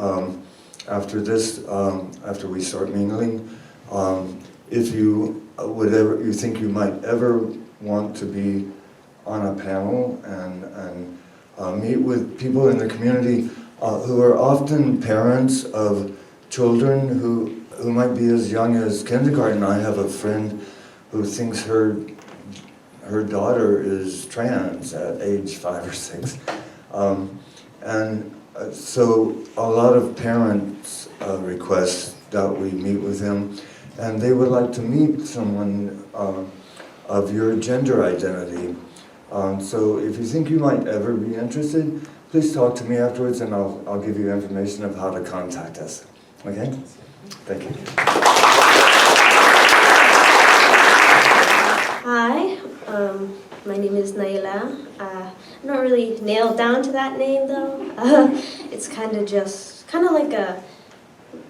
after this, after we start mingling. If you think you might ever want to be on a panel and meet with people in the community who are often parents of children who might be as young as kindergarten. I have a friend who thinks her daughter is trans at age 5 or 6. So a lot of parents request that we meet with them, and they would like to meet someone of your gender identity. So if you think you might ever be interested, please talk to me afterwards, and I'll give you information of how to contact us. Okay? Thank you. Hi, my name is Naila. I'm not really nailed down to that name though. It's kind of like a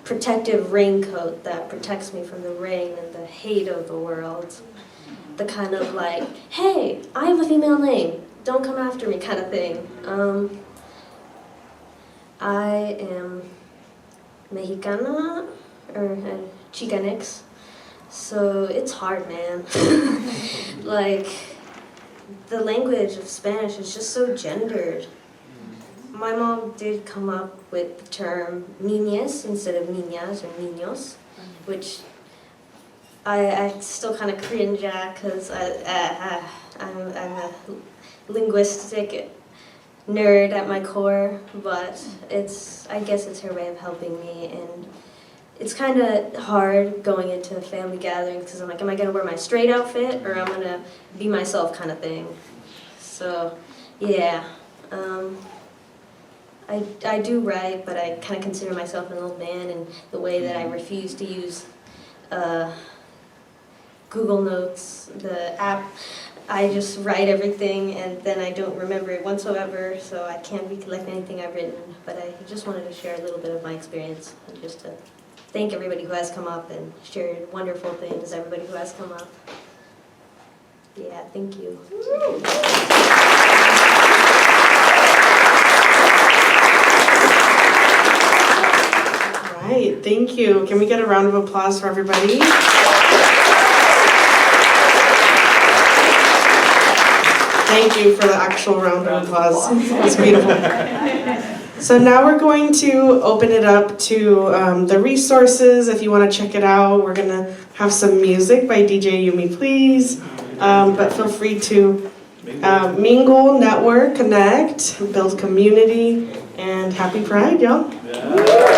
protective raincoat that protects me from the rain and the hate of the world. The kind of like, hey, I have a female name, don't come after me kind of thing. I am Mexicana, or Chicanx. So it's hard, man. Like, the language of Spanish is just so gendered. My mom did come up with the term niñez instead of niñas or niños, which I still kind of cringe at because I'm a linguistic nerd at my core, but I guess it's her way of helping me, and it's kind of hard going into family gatherings because I'm like, am I going to wear my straight outfit or am I going to be myself kind of thing? So, yeah. I do write, but I kind of consider myself an old man in the way that I refuse to use Google Notes, the app. I just write everything and then I don't remember it whatsoever, so I can't recollect anything I've written. But I just wanted to share a little bit of my experience and just to thank everybody who has come up and shared wonderful things, everybody who has come up. Yeah, thank you. All right, thank you. Can we get a round of applause for everybody? Thank you for the actual round of applause. It's beautiful. So now we're going to open it up to the resources. If you want to check it out, we're going to have some music by DJ Yumi Please. But feel free to mingle, network, connect, build community, and happy Pride, y'all. Yeah.